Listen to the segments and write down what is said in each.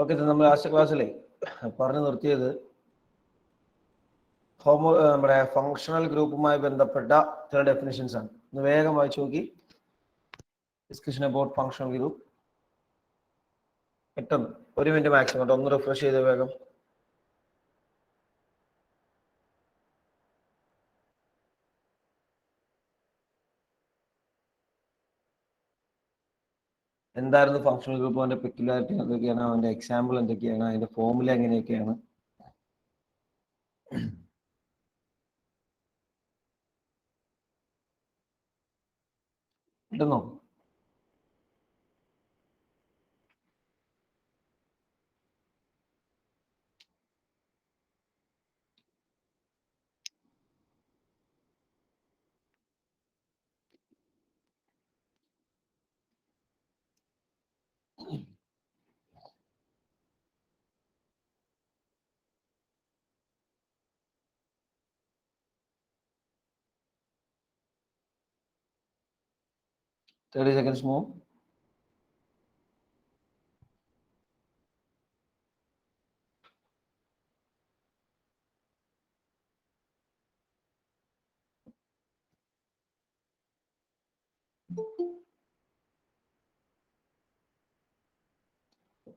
Okay, നമ്മൾ last ക്ലാസ്സിലെ പറഞ്ഞു നിർത്തിയത് നമ്മുടെ ഫങ്ഷണൽ ഗ്രൂപ്പുമായി ബന്ധപ്പെട്ട ചില ഡെഫിനിഷൻസ് ആണ്. ഒന്ന് വേഗം വായിച്ചു നോക്കി. Discussion about functional group. പെട്ടെന്ന് 1 മിനിറ്റ് മാക്സിമം. ഒന്ന് റിഫ്രഷ് ചെയ്ത് വേഗം. എന്തായിരുന്നു ഫങ്ഷണൽ ഗ്രൂപ്പ്, അതിന്റെ പെക്യുലാരിറ്റി എന്തൊക്കെയാണ്, അതിന്റെ എക്സാമ്പിൾ എന്തൊക്കെയാണ്, അതിന്റെ ഫോർമുല എങ്ങനെയൊക്കെയാണ്? കിട്ടുന്നോ? Thirty seconds more.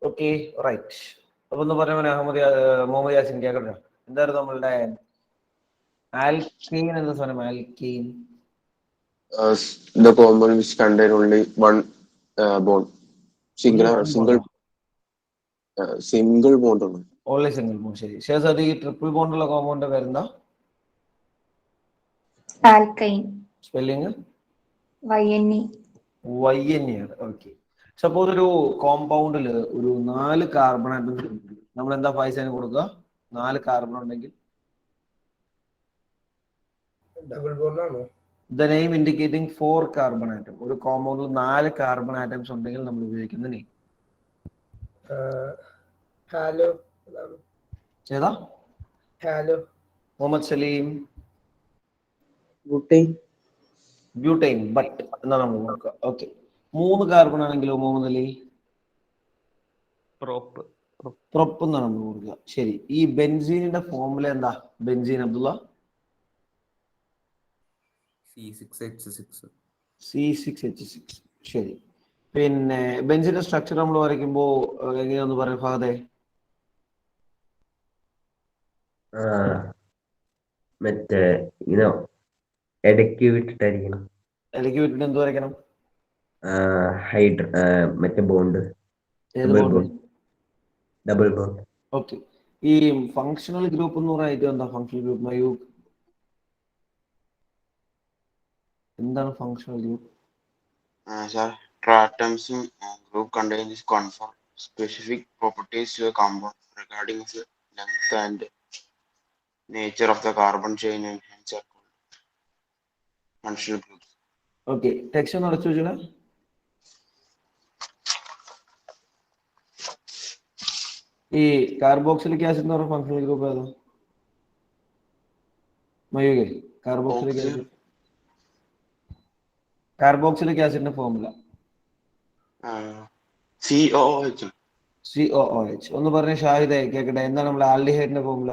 Okay, right. അപ്പൊ ഒന്ന് പറഞ്ഞ മുഹമ്മദ് യാസിൻ കേൾക്കട്ടെ, എന്തായിരുന്നു നമ്മളുടെ ആൽക്കെയിൻ എന്ന സാധനം? Alkane the compound which contain only one bond. Single bond ആണ്. Only single bond. ശരി. ശേഷം ഈ ട്രിപ്പിൾ ബോണ്ട് ഉള്ള കോമ്പൗണ്ട് പേരെന്താ? ആൽക്കൈൻ. Spelling YNE. YNE ആണ്. ഓക്കെ. സപ്പോസ് ഒരു കോമ്പൗണ്ടിൽ ഒരു 4 കാർബൺ ആറ്റംസ് നമ്മൾ എന്താ പൈസന് കൊടുക്കുക? 4 കാർബൺ ഉണ്ടെങ്കിൽ ഡബിൾ ബോണ്ട് ആണോ? The name indicating 4 carbon atom. ഒരു കോമ്പൗണ്ടിൽ 4 കാർബൺ ആറ്റംസ് ഉണ്ടെങ്കിൽ നമ്മൾ ഉപയോഗിക്കുന്ന നെയിം ഹാലോ. ഏതാ? Hello. Muhammad Salim. Butane. But എന്നാണ് നമ്മൾ നോക്കുക. ഓക്കെ. 3 കാർബൺ ആണെങ്കിലോ മുഹമ്മദ് അലി? പ്രൊപ്പ് എന്നാണ് നമ്മൾ കൊടുക്കുക. ശരി. ഈ ബെൻസീനിന്റെ ഫോർമുല എന്താ? ബെൻസീൻ അബ്ദുള്ള? C6H6. ശരി. പിന്നെ ബെൻസിന്റെ സ്ട്രക്ചർ നമ്മൾ വരയ്ക്കുമ്പോ എങ്ങനെയാന്ന് പറയാം ഫഹദേ? മറ്റേ ഇടയ്ക്ക് വിട്ടിട്ടായിരിക്കണം. ഇടയ്ക്ക് വിട്ടിട്ട് എന്ത് വരയ്ക്കണം? മറ്റേ ബോണ്ട്. Double bond. ഓക്കെ. ഈ ഫങ്ഷണൽ ഗ്രൂപ്പ് എന്ന് പറയുന്നത് എന്താ? ഫങ്ഷണൽ ഗ്രൂപ്പ് മയൂബ്, എന്താണ് functional group? Sir, atoms group contains confer specific properties to a compound regarding its length and nature of the carbon chain and hence are called functional groups. Okay. Text ഒന്ന് അടച്ചു വെച്ചാൽ ഈ carboxylic acid എന്ന് പറഞ്ഞ functional group ഏതാ മയൂകെ? Carboxylic ആസിഡിന്റെ formula COOH. COOH. ഒന്ന് പറഞ്ഞ ഷാഹിദെ കേക്കട്ടെ, എന്താണ് നമ്മുടെ ആൽഡിഹൈഡിന്റെ ഫോർമുല?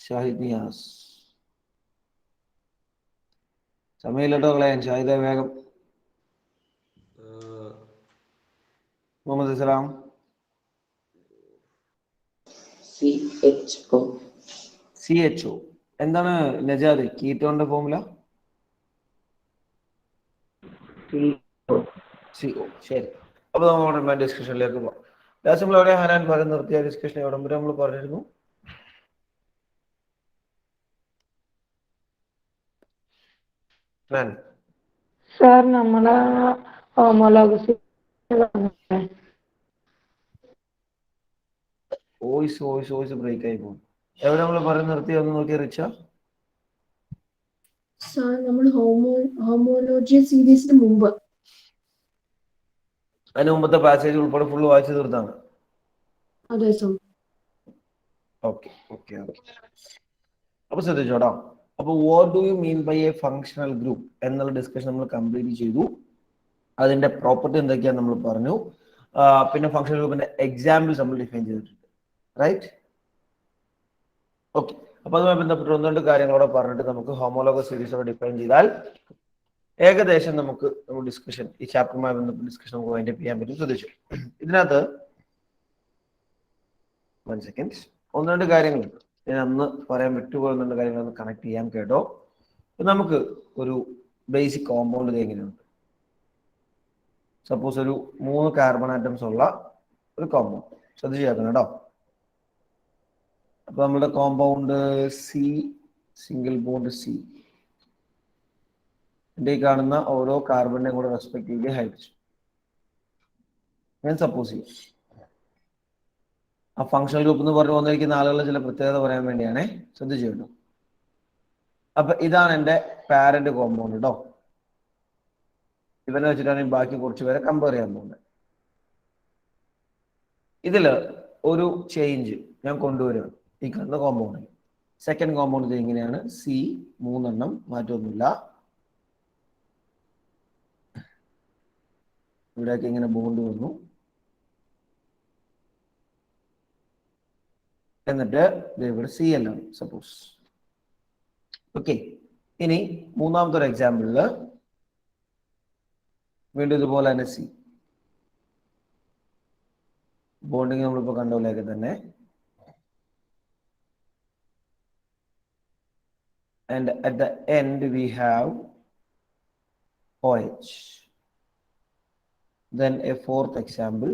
ഷാഹിദ് നിയാസ്. സമയമില്ലട്ടോ കളയാൻ. ഷാഹിദെ വേഗം. മുഹമ്മദ് ഇസ്ലാം. CHO. എന്താണ് നജാദ് കീറ്റോന്റെ ഫോർമുല? CO. ശരി. അപ്പൊ നമ്മൾ ഡിസ്കഷനിലേക്ക് പോകാം. ലാസ്റ്റ് നമ്മൾ എവിടെ ഹനാൻ പറഞ്ഞ് നിർത്തിയ ഡിസ്കഷൻ എവിടെ വരെ നമ്മൾ പറഞ്ഞിരുന്നു? സാർ നമ്മളെ ഹോമോലോഗസ് വോയിസ് ബ്രേക്ക് ആയി പോകും. എവിടെ നമ്മൾ പറഞ്ഞ് നിർത്തി ഒന്ന് നോക്കിയ റിച്ച? സാർ നമ്മൾ ഹോമോലോജി സീരീസിന് മുമ്പ്, അതിന് മുമ്പത്തെ പാസേജ് ഉൾപ്പെടെ ഫുള്ള് വായിച്ചു തീർത്താണ്. അതെ സാർ. ഓക്കെ. അപ്പൊ ശ്രദ്ധിച്ചോടാ, അപ്പോൾ what do you mean by a functional group എന്നുള്ള ഡിസ്കഷൻ നമ്മൾ കംപ്ലീറ്റ് ചെയ്തു. അതിന്റെ പ്രോപ്പർട്ടി എന്തൊക്കെയാന്ന് നമ്മൾ പറഞ്ഞു. പിന്നെ ഫങ്ഷണൽ ഗ്രൂപ്പിന്റെ എക്സാമ്പിൾസ് നമ്മൾ ഡിഫൈൻ ചെയ്തിട്ടുണ്ട്. റൈറ്റ്? ഓക്കെ. അപ്പൊ അതുമായി ബന്ധപ്പെട്ട് ഒന്ന് രണ്ട് കാര്യങ്ങളോടെ പറഞ്ഞിട്ട് നമുക്ക് ഹോമോലോഗസ് സീരീസ് ഡിഫൈൻ ചെയ്താൽ ഏകദേശം നമുക്ക് ഡിസ്കഷൻ ഈ ചാപ്റ്ററുമായി ബന്ധപ്പെട്ട ഡിസ്കഷൻ നമുക്ക് വൈൻഡ് അപ്പ് ചെയ്യാൻ പറ്റും. ശ്രദ്ധിച്ചു. ഇതിനകത്ത് 1 സെക്കൻഡ്, ഒന്ന് രണ്ട് കാര്യങ്ങളുണ്ട് ഞാൻ അന്ന് പറയാൻ വിട്ടുപോകുന്ന കാര്യങ്ങളൊന്ന് കണക്ട് ചെയ്യാൻ കേട്ടോ. നമുക്ക് ഒരു ബേസിക് കോമ്പൗണ്ട് എങ്ങനെയുണ്ട്? സപ്പോസ് ഒരു 3 കാർബൺ ആറ്റംസ് ഉള്ള ഒരു കോമ്പൗണ്ട് ശ്രദ്ധിച്ചു കേൾക്കണം കേട്ടോ. അപ്പൊ നമ്മുടെ compound C, single bond C, ഈ കാണുന്ന ഓരോ കാർബണിനെ കൂടെ റെസ്പെക്റ്റീവ്ലി ഹൈഡ്രജൻ ഞാൻ സപ്പോസ് ചെയ്യും. ആ ഫങ്ഷണൽ ഗ്രൂപ്പ് എന്ന് പറഞ്ഞു വന്നിരിക്കുന്ന ആളുകളുടെ ചില പ്രത്യേകത പറയാൻ വേണ്ടിയാണേ, ശ്രദ്ധിച്ചു കേട്ടോ. അപ്പൊ ഇതാണ് എൻ്റെ പാരന്റ് കോമ്പൗണ്ട് കേട്ടോ. ഇവനെ വെച്ചിട്ടാണ് ബാക്കി കുറച്ച് പേരെ കമ്പയർ ചെയ്യാൻ പോകുന്നത്. ഇതില് ഒരു ചേഞ്ച് ഞാൻ കൊണ്ടുവരികയാണ് ഈ കാണുന്ന കോമ്പൗണ്ടിൽ. സെക്കൻഡ് കോമ്പൗണ്ട് ഇങ്ങനെയാണ്, സി 3 എണ്ണം, മാറ്റമൊന്നുമില്ല. ഇവിടെയൊക്കെ ഇങ്ങനെ ബോണ്ട് വന്നു. എന്നിട്ട് ഇവിടെ സി എല്ലാം സപ്പോസ്. ഓക്കെ. ഇനി മൂന്നാമത്തെ ഒരു എക്സാമ്പിളില് വീണ്ടും ഇതുപോലെ തന്നെ സി ബോണ്ടിങ് നമ്മളിപ്പോ കണ്ട പോലെയൊക്കെ തന്നെ. And at the end we have OH. Then a fourth example.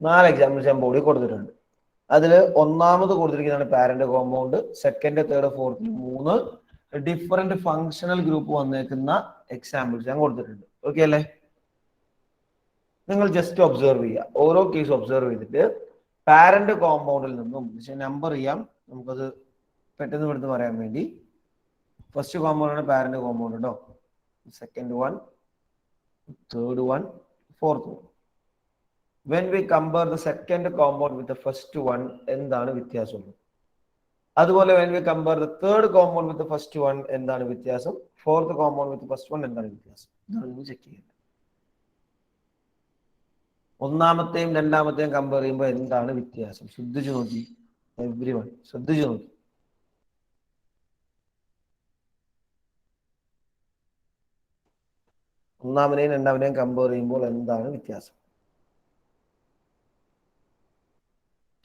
നാല് എക്സാമ്പിൾസ് ഞാൻ ബോഡി കൊടുത്തിട്ടുണ്ട്. അതിൽ ഒന്നാമത് കൊടുത്തിരിക്കുന്നതാണ് parent compound. Second, third, fourth 3 different functional group വന്നേക്കുന്ന എക്സാമ്പിൾസ് ഞാൻ കൊടുത്തിട്ടുണ്ട്. ഓക്കെ അല്ലേ? നിങ്ങൾ ജസ്റ്റ് ഒബ്സർവ് ചെയ്യുക, ഓരോ കേസ് ഒബ്സർവ് ചെയ്തിട്ട് പാരന്റ് കോമ്പൗണ്ടിൽ നിന്നും നമ്പർ ചെയ്യാം, നമുക്കത് പെട്ടെന്ന് പെട്ടെന്ന് പറയാൻ വേണ്ടി. ഫസ്റ്റ് കോമ്പൗണ്ട് ആണ് പാരന്റ് കോമ്പൗണ്ട് കേട്ടോ. Second one, third one, fourth one. When we compare the second compound with the first one, എന്താണ് വ്യത്യാസം? അതുപോലെ when we compare the third compound with the first one, എന്താണ് വ്യത്യാസം? Fourth compound with the first one, എന്താണ് വ്യത്യാസം? ഇതാണ് check ചെയ്യുന്നത്. ഒന്നാമത്തെയും രണ്ടാമത്തെയും കമ്പയർ ചെയ്യുമ്പോൾ എന്താണ് വ്യത്യാസം? ശ്രദ്ധിച്ചു നോക്കി എവ്രി വൺ, ശ്രദ്ധിച്ചു നോക്കി. ഒന്നാമനെയും രണ്ടാമനെയും കമ്പയർ ചെയ്യുമ്പോൾ എന്താണ് വ്യത്യാസം?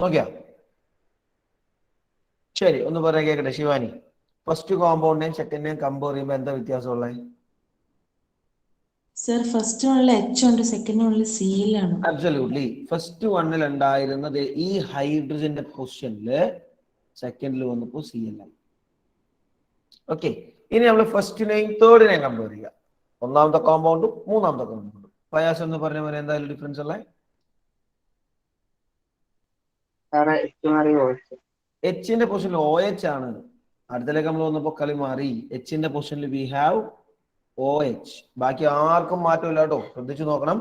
നോക്കിയാ? ശരി, ഒന്ന് പറയാൻ കേക്കട്ടെ ശിവാനി. ഫസ്റ്റ് കോമ്പൗണ്ടിനെയും സെക്കൻഡിനെയും കമ്പയർ ചെയ്യുമ്പോൾ എന്താ വ്യത്യാസമുള്ളത്? സർ, ഫസ്റ്റ് വണ്ണിൽ എച്ച് ഉണ്ട്, സെക്കൻഡ് വണ്ണിൽ സി ആണ്. അബ്സല്യൂട്ട്ലി. ഫസ്റ്റ് വണ്ണിൽ ഉണ്ടായിരുന്നത് ഈ ഹൈഡ്രജന്റെ പൊസിഷനില് സെക്കൻഡിൽ വന്നപ്പോൾ സി എൽ ആയി. ഓക്കെ. ഇനി നമ്മൾ ഫസ്റ്റിനെയും തേർഡിനെയും കമ്പയർ ചെയ്യുക. ഒന്നാമത്തെ കോമ്പൗണ്ടും മൂന്നാമത്തെ കോമ്പൗണ്ടും. പ്രയാസം എന്ന് പറഞ്ഞ പോലെ എന്തായാലും ഡിഫറൻസ് ഉള്ള എച്ചിന്റെ പൊസിഷനിൽ ഒ എച്ച് ആണ്. അടുത്തേക്ക് നമ്മൾ വന്നപ്പോൾ കളി മാറി. എച്ചിന്റെ പൊസിഷനിൽ വി ഹാവ് ഒ എച്ച്. ബാക്കി ആർക്കും മാറ്റമില്ല കേട്ടോ, ശ്രദ്ധിച്ചു നോക്കണം.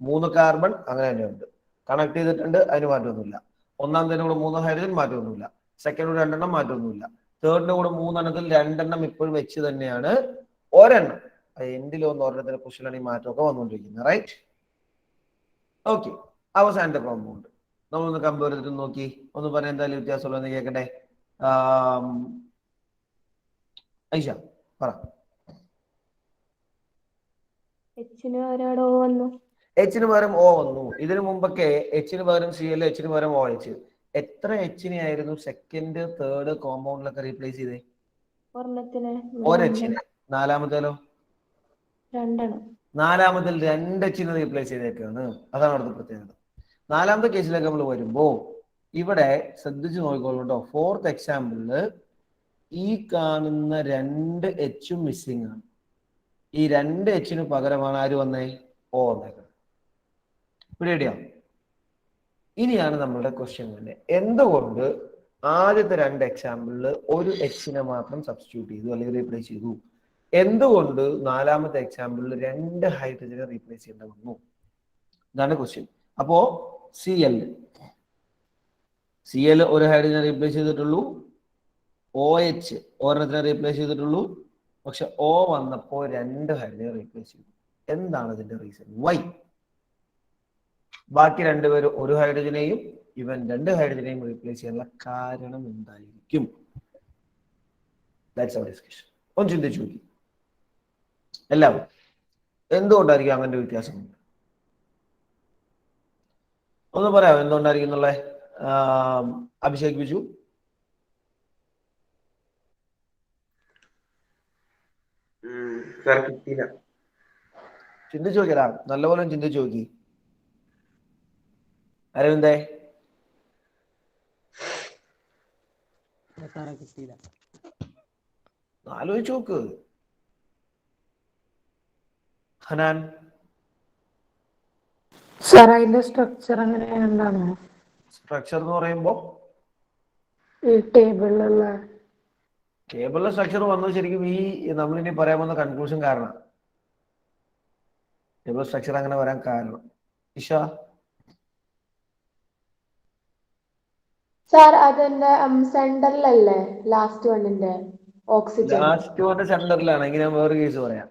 3 കാർബൺ അങ്ങനെ തന്നെ ഉണ്ട്, കണക്ട് ചെയ്തിട്ടുണ്ട്, അതിന് മാറ്റമൊന്നുമില്ല. ഒന്നാമത്തെ കൂടെ 3 ഹൈഡ്രജൻ, മാറ്റമൊന്നുമില്ല. സെക്കൻഡ് 2 എണ്ണം, മാറ്റമൊന്നുമില്ല. തേർഡിന്റെ കൂടെ 3 എണ്ണത്തിൽ 2 എണ്ണം ഇപ്പോഴും വെച്ച് തന്നെയാണ്. ഒരെണ്ണം എൻഡിൽ ഒന്ന് ഒരെണ്ണത്തിന്റെ പൊസിഷനിലാണ് ഈ മാറ്റമൊക്കെ വന്നുകൊണ്ടിരിക്കുന്നത്. റൈറ്റ്? ഓക്കെ. അവസാനത്തെ കോമ്പൗണ്ട് നമ്മളൊന്ന് കമ്പയർ ചെയ്തിട്ട് നോക്കി, ഒന്ന് പറയാൻ എന്തായാലും വ്യത്യാസമുള്ളതെന്ന് കേൾക്കട്ടെ. ഐഷ പറ. എച്ചിന് പകരം ഓ വന്നു. എച്ചിന് പകരം ഒ വന്നു. ഇതിനു മുമ്പൊക്കെ എച്ചിന് പകരം സി എൽ, എച്ചിന് പകരം ഒ എച്ച്. എത്ര എച്ചിനെ ആയിരുന്നു സെക്കൻഡ് തേർഡ് കോമ്പൗണ്ടിലൊക്കെ റീപ്ലേസ് ചെയ്തേ? ഒരെച്ചിനെ. നാലാമത്തേലോ? 2 നാലാമത്തിൽ 2 എച്ചിനെ റീപ്ലേസ് ചെയ്തേക്കാണ്. അതാണ് അവിടുത്തെ പ്രത്യേകത. നാലാമത്തെ കേസിലേക്ക് നമ്മൾ വരുമ്പോ ഇവിടെ ശ്രദ്ധിച്ചു നോക്കിക്കോളൂ കേട്ടോ. ഫോർത്ത് എക്സാമ്പിളില് ഈ കാണുന്ന 2 എച്ചും മിസ്സിംഗ് ആണ്. ഈ 2 എച്ചിന് പകരമാണ് ആര് വന്നേ? ഓ വന്നേക്കുന്നത്. പിടിയോ? ഇനിയാണ് നമ്മളുടെ ക്വസ്റ്റ്യൻ തന്നെ, എന്തുകൊണ്ട് ആദ്യത്തെ 2 എക്സാമ്പിളിൽ ഒരു എച്ചിനെ മാത്രം സബ്സ്റ്റിറ്റ്യൂട്ട് ചെയ്തു അല്ലെങ്കിൽ റീപ്ലേസ് ചെയ്തു? എന്തുകൊണ്ട് നാലാമത്തെ എക്സാമ്പിളിൽ 2 ഹൈഡ്രജനെ റീപ്ലേസ് ചെയ്യേണ്ടി വന്നു? ഇതാണ് ക്വസ്റ്റ്യൻ. അപ്പോ CL ഒരു ഹൈഡ്രജനെ റീപ്ലേസ് ചെയ്തിട്ടുള്ളൂ, OH ഒരെണ്ണത്തിനെ റീപ്ലേസ് ചെയ്തിട്ടുള്ളൂ, പക്ഷെ O വന്നപ്പോൾ 2 ഹൈഡ്രജനെ റീപ്ലേസ് ചെയ്തു. എന്താണ് ഇതിന്റെ റീസൺ? വൈ? ബാക്കി രണ്ടുപേരും ഒരു ഹൈഡ്രജനെയും ഇവൻ 2 ഹൈഡ്രജനെയും റീപ്ലേസ് ചെയ്യാനുള്ള കാരണം എന്തായിരിക്കും? That's our discussion. ഒന്ന് ചിന്തിച്ചു നോക്കി എല്ലാവരും, എന്തുകൊണ്ടായിരിക്കും അങ്ങനെ വ്യത്യാസം? ഒന്ന് പറയാമോ എന്തുകൊണ്ടായിരിക്കും എന്നുള്ള? അഭിഷേക് ബിജു. ചിന്തിച്ചു നോക്കിയടാ, നല്ലപോലെ ചിന്തിച്ചു നോക്കി. അരവിന്ദേ? ആലോചിച്ച് നോക്ക്. ഹനാൻ? സാർ അതിന്റെ സ്ട്രക്ചർ അങ്ങനെയാണോ? സ്ട്രക്ചർ എന്ന് പറയുമ്പോ ഈ ടേബിളിലുള്ള സ്ട്രക്ചർ വന്നത് ശരിക്കും ഈ നമ്മളിനി പറയാൻ വന്ന കൺക്ലൂഷൻ കാരണം. ടേബിൾ സ്ട്രക്ചർ അങ്ങനെ വരാൻ കാരണം ഇഷ? സാർ അതിന്റെ സെന്ററിലല്ലേ ലാസ്റ്റ് വണ്ണിന്റെ ഓക്സിജൻ? ലാസ്റ്റ് വൺ സെന്ററിലാണെങ്കിൽ ഞാൻ വേറെ കേസ് പറയാം.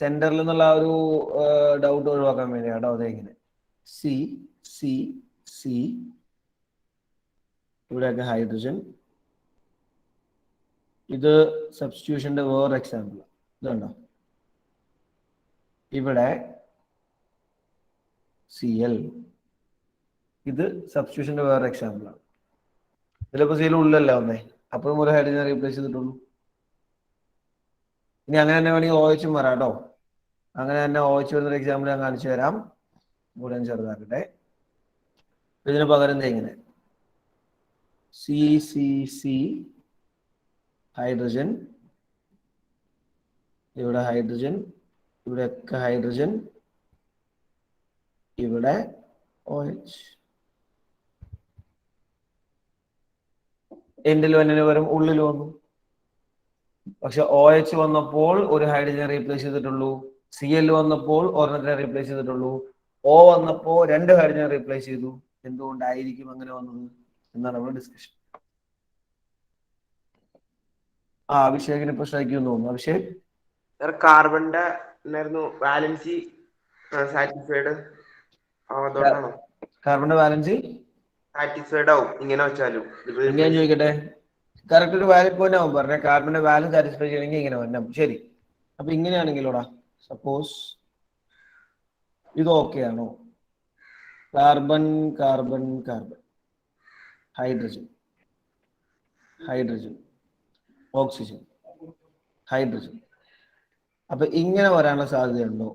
സെന്ററിൽ നിന്നുള്ള ഒരു ഡൗട്ട് ഒഴിവാക്കാൻ വേണ്ടി കേട്ടോ. അതെങ്ങനെ സി സി സി ഇവിടെയൊക്കെ ഹൈഡ്രജൻ. ഇത് സബ്സ്റ്റിറ്റ്യൂഷന്റെ വേറെ എക്സാമ്പിൾ. ഇതുണ്ടോ? ഇവിടെ CL. ഇത് സബ്സ്റ്റിറ്റ്യൂഷന്റെ വേറെ എക്സാമ്പിളാണ്. ഇതിലിപ്പോ CL ഉള്ളല്ലേ ഒന്നേ, അപ്പോഴും ഒരു ഹൈഡ്രജനെ റീപ്ലേസ് ചെയ്തിട്ടുള്ളൂ. ഇനി അങ്ങനെ തന്നെ വേണമെങ്കിൽ OH വരാം കേട്ടോ. അങ്ങനെ തന്നെ OH വരുന്നൊരു എക്സാമ്പിൾ ഞാൻ കാണിച്ചു തരാം. കൂടെ ചെറുതാക്കട്ടെ. ഇതിന് പകരം ഇങ്ങനെ CCC ഹൈഡ്രജൻ, ഇവിടെ ഹൈഡ്രജൻ, ഇവിടെയൊക്കെ ഹൈഡ്രജൻ, ഇവിടെ OH. എൻഡിൽ വന്നതിന് പകരം ഉള്ളിൽ വന്നു. പക്ഷെ OH വന്നപ്പോൾ ഒരു ഹൈഡ്രജനെ റീപ്ലേസ് ചെയ്തിട്ടുള്ളൂ, CL വന്നപ്പോൾ ഒരെണ്ണത്തിനെ റീപ്ലേസ് ചെയ്തിട്ടുള്ളൂ, O വന്നപ്പോൾ 2 ഹൈഡ്രജനെ റീപ്ലേസ് ചെയ്തു. എന്തുകൊണ്ടായിരിക്കും അങ്ങനെ വന്നത് എന്നാണ് നമ്മുടെ ഡിസ്കഷൻ. അഭിഷേകിന് ഇപ്പൊ ശ്രദ്ധിക്കുന്നു തോന്നുന്നു. അഭിഷേക്? കാർബണിന്റെ വാലൻസി സാറ്റിസ്ഫൈഡ് അതുകൊണ്ടാണോ? കാർബണിന്റെ വാലൻസി സാറ്റിസ്ഫൈഡ് ആവും ഇങ്ങനെ വെച്ചാലും. ഞാൻ ചോദിക്കട്ടെ, കറക്റ്റ് ഒരു വാലിഡ് പോയിന്റ് ആവും പറഞ്ഞ. കാർബണിന്റെ വാലൻസ് സാറ്റിസ്ഫൈ ചെയ്യണമെങ്കിൽ ഇങ്ങനെ വരണം. ശരി, അപ്പൊ ഇങ്ങനെയാണെങ്കിലോടാ, സപ്പോസ് ഇത് ഓക്കെ ആണോ? Carbon carbon carbon, hydrogen hydrogen, oxygen, hydrogen. അപ്പൊ ഇങ്ങനെ വരാനുള്ള സാധ്യതയുണ്ടോ?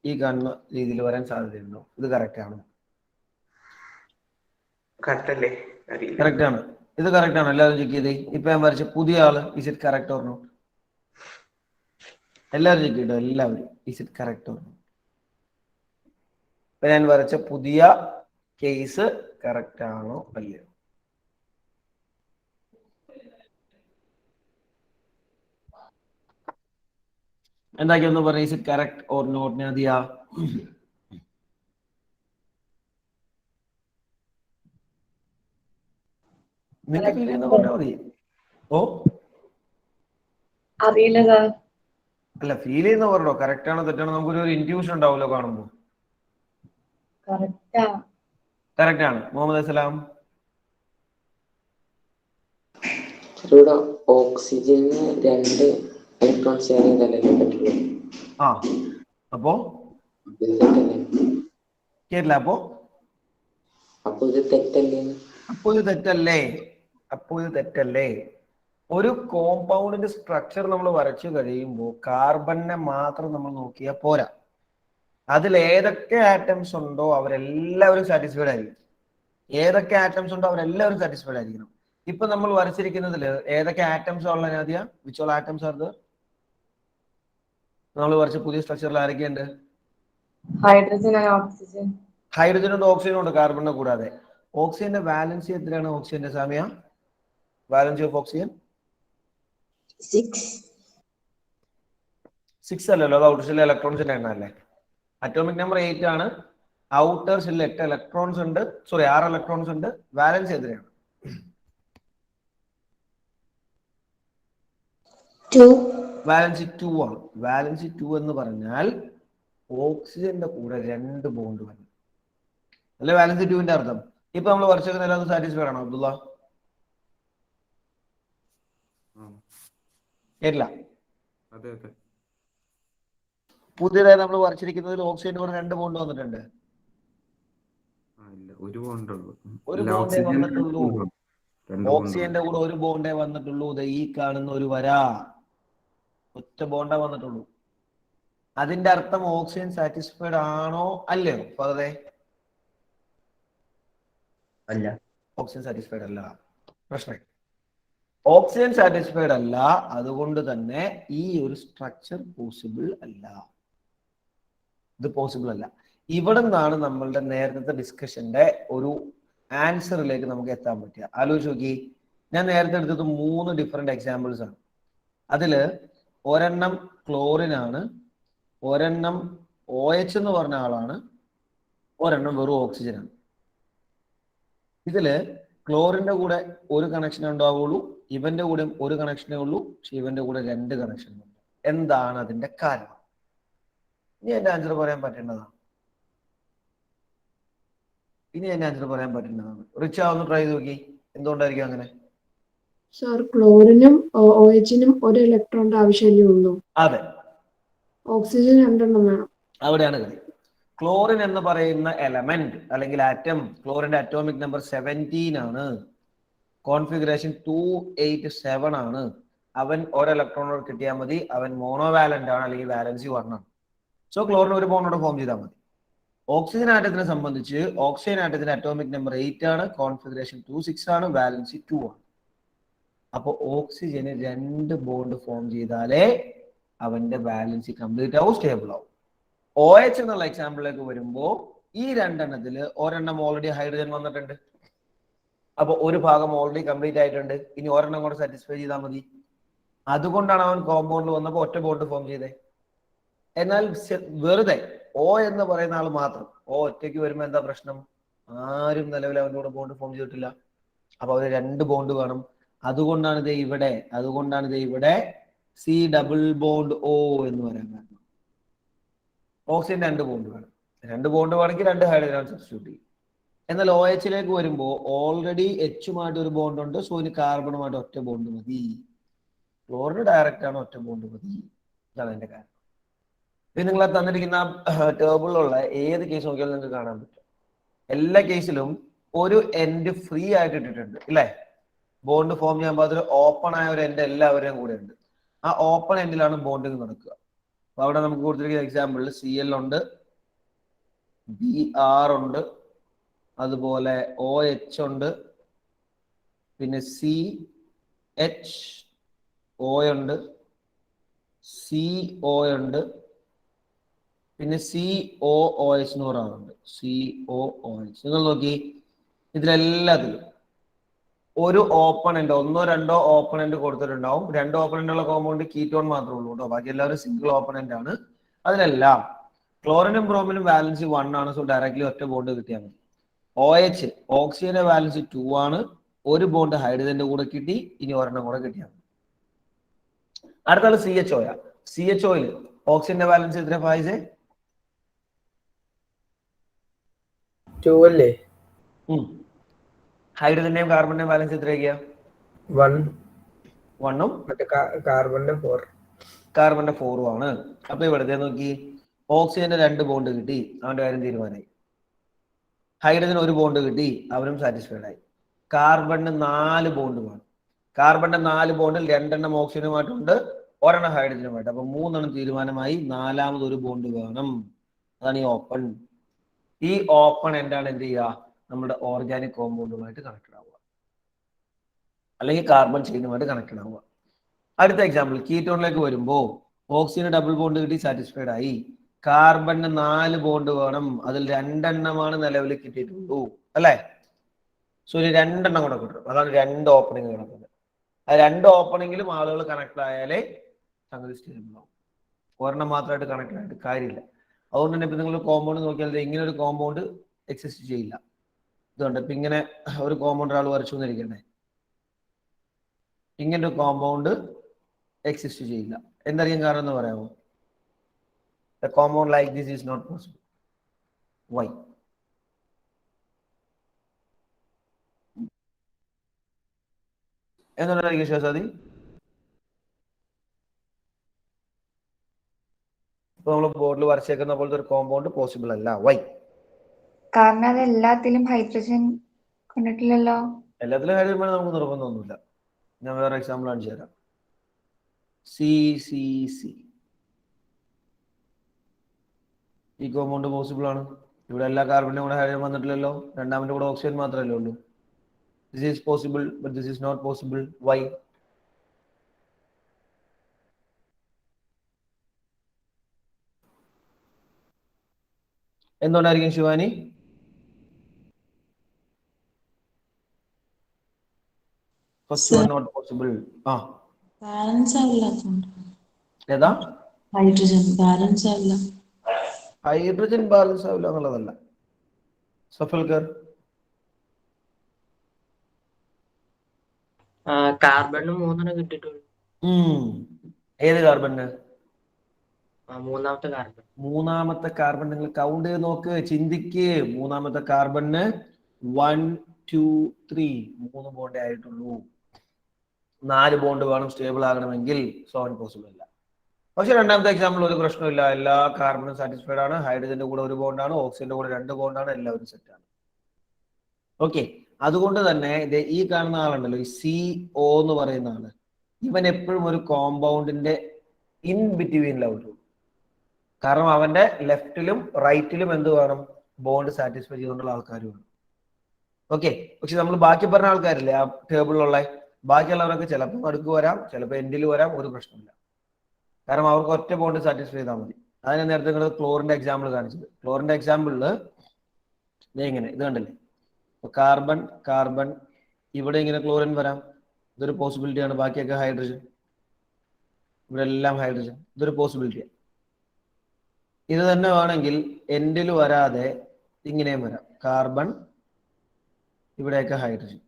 ഈ കാണുന്ന രീതിയിൽ വരാൻ സാധ്യതയുണ്ടോ? ഇത് കറക്റ്റ് ആണോ? കറക്റ്റ് ആണ്. ഇത് കറക്റ്റ് ആണ്. എല്ലാവരും ചെക്ക് ചെയ്തേ. ഇപ്പൊ ഞാൻ വരച്ച പുതിയ ആള്, is it correct or not? എല്ലാവരും ചെക്ക് ചെയ്തോ. എല്ലാവരും is it correct or not? ഇപ്പൊ ഞാൻ വരച്ച പുതിയ കേസ് കറക്റ്റ് ആണോ അല്ലയോ? എന്താക്കി ഒന്ന് പറഞ്ഞ, is it correct or not? Nadia? നിങ്ങൾക്ക് ഫീൽ ചെയ്യുന്ന പറഞ്ഞാൽ മതി. ഓ അറിയില്ല സാർ. അല്ല, ഫീൽ ചെയ്യുന്ന പറഞ്ഞോ. കറക്റ്റ് ആണോ തെറ്റാണോ നമുക്കൊരു ഇൻറ്റ്യൂഷൻ ഉണ്ടാവുമല്ലോ കാണുമ്പോ. കറക്റ്റ് ആണ്. മുഹമ്മദ് അസ്സലാം? ഓക്സിജന് 2 ഇലക്ട്രോൺ ഷെയർ ചെയ്താലേ പറ്റുള്ളൂ. അപ്പോ കേട്ടില്ല. അപ്പൊ ഇത് തെറ്റല്ലേ? അപ്പോ ഇത് തെറ്റല്ലേ? ഒരു കോമ്പൗണ്ടിന്റെ സ്ട്രക്ചർ നമ്മൾ വരച്ചു കഴിയുമ്പോൾ കാർബണിനെ മാത്രം നമ്മൾ നോക്കിയാൽ പോരാ. അതിൽ ഏതൊക്കെ ആറ്റംസ് ഉണ്ടോ അവരെല്ലാവരും സാറ്റിസ്ഫൈഡ് ആയിരിക്കും. ഏതൊക്കെ ആറ്റംസ് ഉണ്ടോ അവരെല്ലാവരും സാറ്റിസ്ഫൈഡ് ആയിരിക്കണം. ഇപ്പൊ നമ്മൾ വരച്ചിരിക്കുന്നതിൽ ഏതൊക്കെ ആറ്റംസ് ഉള്ള ആദ്യ which all atoms are there? നമ്മൾ വരച്ച പുതിയ സ്ട്രക്ചറിൽ ആരൊക്കെയുണ്ട്? Hydrogen and oxygen. ഹൈഡ്രജൻ ഉണ്ട്, ഓക്സിജൻ ഉണ്ട്, കാർബണിനെ കൂടാതെ. ഓക്സിജന്റെ വാലൻസി എത്രയാണ്? ഓക്സിജന്റെ സാമിയ വാലൻസി ഓഫ് ഓക്സിജൻ 6. 6 അല്ലല്ലോ, അത് ഔട്ടർ ഷെല്ലിൽ ഇലക്ട്രോൺസിന്റെ എണ്ണം അല്ലേ. അറ്റോമിക് നമ്പർ 8 ആണ്. ഔട്ടർ ഷെല്ലിൽ 8 ഇലക്ട്രോൺസ് ഉണ്ട്, 6 ഇലക്ട്രോൺസ് ഉണ്ട്. വാലൻസ് എത്രയാണ്? 2. വാലൻസി 2 ആണ്. വാലൻസി 2 എന്ന് പറഞ്ഞാൽ ഓക്സിജന്റെ കൂടെ 2 ബോണ്ട് വരും അല്ലെ വാലൻസി 2ന്റെ അർത്ഥം. ഇപ്പൊ നമ്മൾ കുറച്ചൊക്കെ നേരം സാറ്റിസ്ഫൈഡ് ആണോ അബ്ദുള്ള? കേട്ടില്ല. പുതിയതായി നമ്മൾ വരച്ചിരിക്കുന്നതിൽ ഓക്സിജന്റെ കൂടെ 2 ബോണ്ട് വന്നിട്ടുണ്ട്. ഒരു ബോണ്ടേ വന്നിട്ടുള്ളൂ. ഓക്സിജന്റെ കൂടെ ഒരു ബോണ്ടേ വന്നിട്ടുള്ളൂ. ഈ കാണുന്ന ഒരു വര, ഒറ്റ ബോണ്ടേ വന്നിട്ടുള്ളൂ. അതിന്റെ അർത്ഥം ഓക്സിജൻ സാറ്റിസ്ഫൈഡ് ആണോ അല്ലയോ ഫഹദേ? അല്ല. ഓക്സിജൻ സാറ്റിസ്ഫൈഡ് അല്ല. പ്രശ്നം ഓക്സിജൻ സാറ്റിസ്ഫൈഡ് അല്ല. അതുകൊണ്ട് തന്നെ ഈ ഒരു സ്ട്രക്ചർ പോസിബിൾ അല്ല. ഇത് പോസിബിൾ അല്ല. ഇവിടെ നിന്നാണ് നമ്മളുടെ നേരത്തെ ഡിസ്കഷന്റെ ഒരു ആൻസറിലേക്ക് നമുക്ക് എത്താൻ പറ്റുക. ആലോചിച്ച് നോക്കി, ഞാൻ നേരത്തെ എടുത്തത് 3 ഡിഫറെന്റ് എക്സാമ്പിൾസ് ആണ്. അതില് ഒരെണ്ണം ക്ലോറിൻ ആണ്, ഒരെണ്ണം OH എന്ന് പറഞ്ഞ ആളാണ്, ഒരെണ്ണം വെറും ഓക്സിജൻ ആണ്. ഇതില് ക്ലോറിന്റെ കൂടെ ഒരു കണക്ഷൻ ഉണ്ടാവുള്ളൂ, ഇവന്റെ കൂടെ ഒരു കണക്ഷനേ ഉള്ളൂ, പക്ഷെ ഇവന്റെ കൂടെ 2 കണക്ഷൻ ഉണ്ട്. എന്താണ് അതിന്റെ കാരണം? ഇനി എന്റെ ആൻസർ പറയാൻ പറ്റേണ്ടതാണ്. റിച്ച ഒന്ന് ട്രൈ ചെയ്ത് നോക്കി, എന്തുകൊണ്ടായിരിക്കും അങ്ങനെ? സാർ, ക്ലോറിനും OH-നും ഒരു ഇലക്ട്രോണിന്റെ ആവശ്യമല്ലേ ഉള്ളൂ. അതെ, ഓക്സിജൻ 2 എണ്ണം വേണം. അവിടെയാണ് കളി. ക്ലോറിൻ എന്ന് പറയുന്ന എലമെന്റ് അല്ലെങ്കിൽ ആറ്റം, ക്ലോറിന്റെ അറ്റോമിക് നമ്പർ 17 ആണ്, കോൺഫിഗറേഷൻ 287 ആണ്. അവൻ ഒരു ഇലക്ട്രോണോട് കിട്ടിയാൽ മതി, അവൻ മോണോവാലന്റ് ആണ് അല്ലെങ്കിൽ വാലൻസി 1 ആണ്. സോ ക്ലോറിൻ ഒരു ബോണ്ടോട് ഫോം ചെയ്താൽ മതി. ഓക്സിജൻ ആറ്റത്തിനെ സംബന്ധിച്ച് ഓക്സിജൻ ആറ്റത്തിന്റെ അറ്റോമിക് നമ്പർ 8 ആണ്, കോൺഫിഗറേഷൻ 26 ആണ്, വാലൻസി 2 ആണ്. അപ്പൊ ഓക്സിജന് 2 ബോണ്ട് ഫോം ചെയ്താലേ അവന്റെ വാലൻസി കംപ്ലീറ്റ് ആവും, സ്റ്റേബിൾ ആവും. OH എന്നുള്ള എക്സാമ്പിളിലേക്ക് വരുമ്പോൾ ഈ 2 എണ്ണത്തില് ഒരെണ്ണം ഓൾറെഡി ഹൈഡ്രജൻ വന്നിട്ടുണ്ട്. അപ്പൊ ഒരു ഭാഗം ഓൾറെഡി കംപ്ലീറ്റ് ആയിട്ടുണ്ട്. ഇനി ഒരെണ്ണം കൂടെ സാറ്റിസ്ഫൈ ചെയ്താൽ മതി. അതുകൊണ്ടാണ് അവൻ കോമ്പൗണ്ടിൽ വന്നപ്പോൾ ഒറ്റ ബോണ്ട് ഫോം ചെയ്തത്. എന്നാൽ വെറുതെ O എന്ന് പറയുന്ന ആൾ മാത്രം ഒറ്റയ്ക്ക് വരുമ്പോൾ എന്താ പ്രശ്നം? ആരും നിലവിൽ അവൻ്റെ കൂടെ ബോണ്ട് ഫോം ചെയ്തിട്ടില്ല. അപ്പൊ അവര് 2 ബോണ്ട് വേണം. അതുകൊണ്ടാണ് ഇത് ഇവിടെ C ഡബിൾ ബോണ്ട് O എന്ന് പറയാൻ കാരണം. ഓക്സിജൻ 2 ബോണ്ട് വേണം. 2 ബോണ്ട് വേണമെങ്കിൽ 2 ഹൈഡ്രജൻ സബ്സ്റ്റിറ്റ്യൂട്ട് ചെയ്യും. എന്നാൽ OH-ലേക്ക് വരുമ്പോൾ ഓൾറെഡി H-മായിട്ട് ഒരു ബോണ്ട് ഉണ്ട്, സോ ഇനി കാർബണുമായിട്ട് ഒറ്റ ബോണ്ട് മതി. ക്ലോറിന് ഡയറക്റ്റ് ആണ്, ഒറ്റ ബോണ്ട് മതി. ഇതാണ് അതിന്റെ കാരണം. ഇത് നിങ്ങൾ തന്നിരിക്കുന്ന ടേബിളിലുള്ള ഏത് കേസ് നോക്കിയാലും നിങ്ങൾക്ക് കാണാൻ പറ്റും. എല്ലാ കേസിലും ഒരു എൻഡ് ഫ്രീ ആയിട്ട് ഇട്ടിട്ടുണ്ട് ഇല്ലേ? ബോണ്ട് ഫോം ചെയ്യുമ്പോൾ അതിൽ ഓപ്പൺ ആയ ഒരു എൻഡ് എല്ലാവരുടെയും കൂടെ ഉണ്ട്. ആ ഓപ്പൺ എൻഡിലാണ് ബോണ്ടിങ് നടക്കുക. അപ്പൊ അവിടെ നമുക്ക് കൊടുത്തിരിക്കുന്ന എക്സാമ്പിളിൽ Cl ഉണ്ട്, Br ഉണ്ട്, അതുപോലെ OH ഉണ്ട്, പിന്നെ CHO ഉണ്ട്, CO ഉണ്ട്, പിന്നെ COOH എന്ന് പറയാറുണ്ട്. COOH നിങ്ങൾ നോക്കി, ഇതിലെല്ലാത്തിലും ഒരു open end, 1 or 2 open end കൊടുത്തിട്ടുണ്ടാവും. 2 ഓപ്പൺ എൻഡുള്ള കോമ്പൗണ്ട് കീറ്റോൺ മാത്രമേ ഉള്ളൂ കേട്ടോ, ബാക്കി എല്ലാവരും സിംഗിൾ ഓപ്പൺ എൻഡ് ആണ്. അതിലെല്ലാം ക്ലോറിനും ബ്രോമിനും വാലൻസി 1 ആണ്, സോ ഡയറക്ട്ലി ഒറ്റ ബോണ്ട് കിട്ടിയാൽ മതി. OH ഓക്സിജന്റെ വാലൻസി 2 ആണ്, ഒരു ബോണ്ട് ഹൈഡ്രജന്റെ കൂടെ കിട്ടി, ഇനി ഒരെണ്ണം കൂടെ കിട്ടിയാൽ മതി. അടുത്ത ആള് CHO. CHOയിൽ ഓക്സിജന്റെ വാലൻസി എത്ര ഫായിസേ? 2 അല്ലേ? ഹൈഡ്രജന്റെയും കാർബണിന്റെയും ബാലൻസ് എത്രയൊക്കെയാ? 1 1ഉം മറ്റേ കാർബണിന്റെ 4. കാർബണിന്റെ 4ഉം ആണ്. അപ്പൊ ഇവിടുത്തെ നോക്കി, ഓക്സിജന്റെ 2 ബോണ്ട് കിട്ടി, അവന്റെ കാര്യം തീരുമാനമായി. ഹൈഡ്രജൻ 1 ബോണ്ട് കിട്ടി, അവരും സാറ്റിസ്ഫൈഡ് ആയി. കാർബണിന് 4 ബോണ്ട് വേണം. കാർബണിന്റെ 4 ബോണ്ടിൽ 2 എണ്ണം ഓക്സിജനുമായിട്ടുണ്ട്, 1 എണ്ണം ഹൈഡ്രജനുമായിട്ട്. അപ്പൊ 3 എണ്ണം തീരുമാനമായി, 4ാമത് ഒരു ബോണ്ട് വേണം. അതാണ് ഈ ഓപ്പൺ. ഈ ഓപ്പൺ എന്താണ് എന്ത് ചെയ്യുക? നമ്മുടെ ഓർഗാനിക് കോമ്പൗണ്ടുമായിട്ട് കണക്റ്റഡ് ആവുക, അല്ലെങ്കിൽ കാർബൺ ചെയിനുമായിട്ട് കണക്റ്റഡ് ആവുക. അടുത്ത എക്സാമ്പിൾ കീറ്റോണിലേക്ക് വരുമ്പോൾ ഓക്സിജന് ഡബിൾ ബോണ്ട് കിട്ടി, സാറ്റിസ്ഫൈഡ് ആയി. കാർബണിന് 4 ബോണ്ട് വേണം, അതിൽ 2 എണ്ണമാണ് നിലവിൽ കിട്ടിയിട്ടുള്ളൂ അല്ലെ? സോ ഇനി 2 എണ്ണം കൂടെ കിട്ടും. അതാണ് 2 ഓപ്പണിംഗ് കിടക്കുന്നത്. ആ 2 ഓപ്പണിംഗിലും ആളുകൾ കണക്ട് ആയാലേ സംഗതി സ്റ്റേബിൾ ആവും. ഒരെണ്ണം മാത്രമായിട്ട് കണക്റ്റഡ് ആയിട്ട് കാര്യമില്ല. അതുകൊണ്ട് തന്നെ ഇപ്പൊ നിങ്ങൾ കോമ്പൗണ്ട് നോക്കിയാൽ ഇങ്ങനെ ഒരു കോമ്പൗണ്ട് എക്സിസ്റ്റ് ചെയ്യില്ല. ഇതുകൊണ്ട് ഇപ്പൊ ഇങ്ങനെ ഒരു കോമ്പൗണ്ട് ഒരാൾ വരച്ചു എന്നിരിക്കണ്ടേ, ഇങ്ങനെ ഒരു കോമ്പൗണ്ട് എക്സിസ്റ്റ് ചെയ്യില്ല. എന്തായിരിക്കും കാരണം എന്ന് പറയാമോ? A compound like this is not possible. Why? എന്തുകൊണ്ടായിരിക്കും ശാസാദി? ഇപ്പൊ നമ്മൾ ബോർഡിൽ വരച്ചേക്കുന്ന പോലത്തെ ഒരു കോമ്പൗണ്ട് പോസിബിൾ അല്ല. വൈ? കാരണം അത് എല്ലാത്തിലും ഹൈഡ്രജൻ കണ്ടിട്ടില്ലല്ലോ. എല്ലാത്തിലും കാര്യം നമുക്ക് നിർബന്ധമൊന്നുമില്ല. ഞാൻ വേറെ എക്സാമ്പിൾ കാണിച്ചു തരാം. സി സി സി ഈ കോമ്പൗണ്ട് പോസിബിൾ ആണ്. ഇവിടെ എല്ലാ കാർബണിനും കൂടെ ഹൈഡ്രജൻ വന്നിട്ടില്ലല്ലോ, രണ്ടാമത്തെ കൂടെ ഓക്സിജൻ മാത്രമല്ലേ ഉള്ളൂ. This is possible but this is not possible. Why? എന്തുകൊണ്ടായിരിക്കും Shivani? First one not possible. ആ ബാലൻസ് ആവില്ലാത്തതുകൊണ്ട്. ഏതാ? ഹൈഡ്രജൻ ബാലൻസ് ആവില്ല. ഹൈഡ്രജൻ ബാലൻസ് ആവില്ല എന്നുള്ളതല്ല. സഫൽക്കർ? കാർബണിന് 3 കിട്ടിയിട്ടുള്ളൂ. ഏത് കാർബണിന്? മൂന്നാമത്തെ കാർബൺ. മൂന്നാമത്തെ കാർബൺ നിങ്ങൾ കൗണ്ട് ചെയ്ത് നോക്ക്, ചിന്തിക്ക്. മൂന്നാമത്തെ കാർബണിന് 1 2 3 3 ബോണ്ടേ ആയിട്ടുള്ളൂ. 4 ബോണ്ട് വേണം സ്റ്റേബിൾ ആകണമെങ്കിൽ. സോ പോസിബിൾ അല്ല. പക്ഷെ രണ്ടാമത്തെ എക്സാമ്പിൾ ഒരു പ്രശ്നമില്ല. എല്ലാ കാർബണും സാറ്റിസ്ഫൈഡ് ആണ്. ഹൈഡ്രജന്റെ കൂടെ 1 ബോണ്ടാണ്, ഓക്സിജന്റെ കൂടെ 2 ബോണ്ടാണ്, എല്ലാവരും സെറ്റ് ആണ്. ഓക്കെ, അതുകൊണ്ട് തന്നെ ഈ കാണുന്ന ആളുണ്ടല്ലോ, ഈ CO എന്ന് പറയുന്ന ആള്, ഇവൻ എപ്പോഴും ഒരു കോമ്പൗണ്ടിന്റെ ഇൻ ബിറ്റ്വീനിലാവുള്ളൂ. കാരണം അവന്റെ ലെഫ്റ്റിലും റൈറ്റിലും എന്ത് വേണം? ബോണ്ട് സാറ്റിസ്ഫൈ ചെയ്തുകൊണ്ടുള്ള ആൾക്കാർ വേണം. ഓക്കെ, പക്ഷെ നമ്മൾ ബാക്കി പറഞ്ഞ ആൾക്കാരില്ലേ ആ ടേബിളിലുള്ള, ബാക്കിയുള്ളവരൊക്കെ ചിലപ്പോൾ നടുക്ക് വരാം, ചിലപ്പോൾ എൻഡിൽ വരാം, ഒരു പ്രശ്നമില്ല. കാരണം അവർക്ക് ഒറ്റ ബോണ്ട് സാറ്റിസ്ഫൈ ചെയ്താൽ മതി. അതിനെ നേരത്തെ നിങ്ങൾ ക്ലോറിന്റെ എക്സാമ്പിൾ കാണിച്ചത്. ക്ലോറിന്റെ എക്സാമ്പിളിൽ ഇങ്ങനെ ഇത് കണ്ടില്ലേ, കാർബൺ കാർബൺ, ഇവിടെ ഇങ്ങനെ ക്ലോറിൻ വരാം, ഇതൊരു പോസിബിലിറ്റിയാണ്. ബാക്കിയൊക്കെ ഹൈഡ്രജൻ, ഇവിടെ എല്ലാം ഹൈഡ്രജൻ, ഇതൊരു പോസിബിലിറ്റിയാണ്. ഇത് തന്നെ വേണമെങ്കിൽ എൻഡിൽ വരാതെ ഇങ്ങനെയും വരാം, കാർബൺ, ഇവിടെയൊക്കെ ഹൈഡ്രജൻ,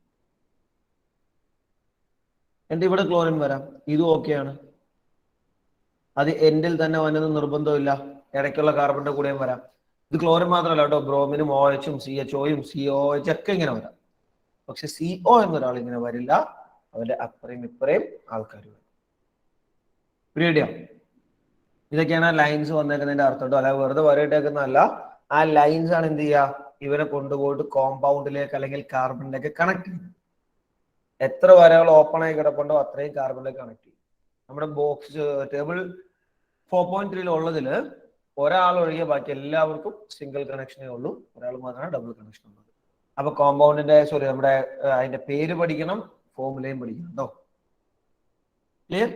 എന്നിട്ട് ഇവിടെ ക്ലോറിൻ വരാം, ഇതും ഓക്കെയാണ്. അത് എൻഡിൽ തന്നെ വന്നത് നിർബന്ധമില്ല, ഇടയ്ക്കുള്ള കാർബണിന്റെ കൂടെയും വരാം. ഇത് ക്ലോറിൻ മാത്രമല്ല കേട്ടോ, ബ്രോമിനും OHും CHOയും COH ഒക്കെ ഇങ്ങനെ വരാം. പക്ഷെ CO എന്നൊരാൾ ഇങ്ങനെ വരില്ല, അവന്റെ അപ്പറയും ഇപ്പറയും ആൾക്കാർ വരും. പിരീഡിയം, ഇതൊക്കെയാണ് ലൈൻസ് വന്നേക്കുന്നതിന്റെ അർത്ഥം കേട്ടോ, അല്ലാതെ വെറുതെ വരയിട്ടേക്കുന്നതല്ല. ആ ലൈൻസ് ആണ് എന്ത് ചെയ്യുക, ഇവരെ കൊണ്ടുപോയിട്ട് കോമ്പൗണ്ടിലേക്ക് അല്ലെങ്കിൽ കാർബണിലേക്ക് കണക്ട് ചെയ്യും. എത്ര വരകൾ ഓപ്പൺ ആയി കിടപ്പുണ്ടോ അത്രയും കാർബണിലേക്ക് കണക്ട് ചെയ്യും. നമ്മുടെ ബോക്സ് ടേബിൾ 4.3 ഉള്ളതിൽ ഒരാൾ ഒഴികെ ബാക്കി എല്ലാവർക്കും സിംഗിൾ കണക്ഷനേ ഉള്ളൂ, ഒരാൾ മാത്രമാണ് ഡബിൾ കണക്ഷൻ ഉള്ളത്. അപ്പൊ കോമ്പൗണ്ടിന്റെ നമ്മുടെ അതിന്റെ പേര് പഠിക്കണം, ഫോർമുലയും പഠിക്കണം കേട്ടോ. ക്ലിയർ?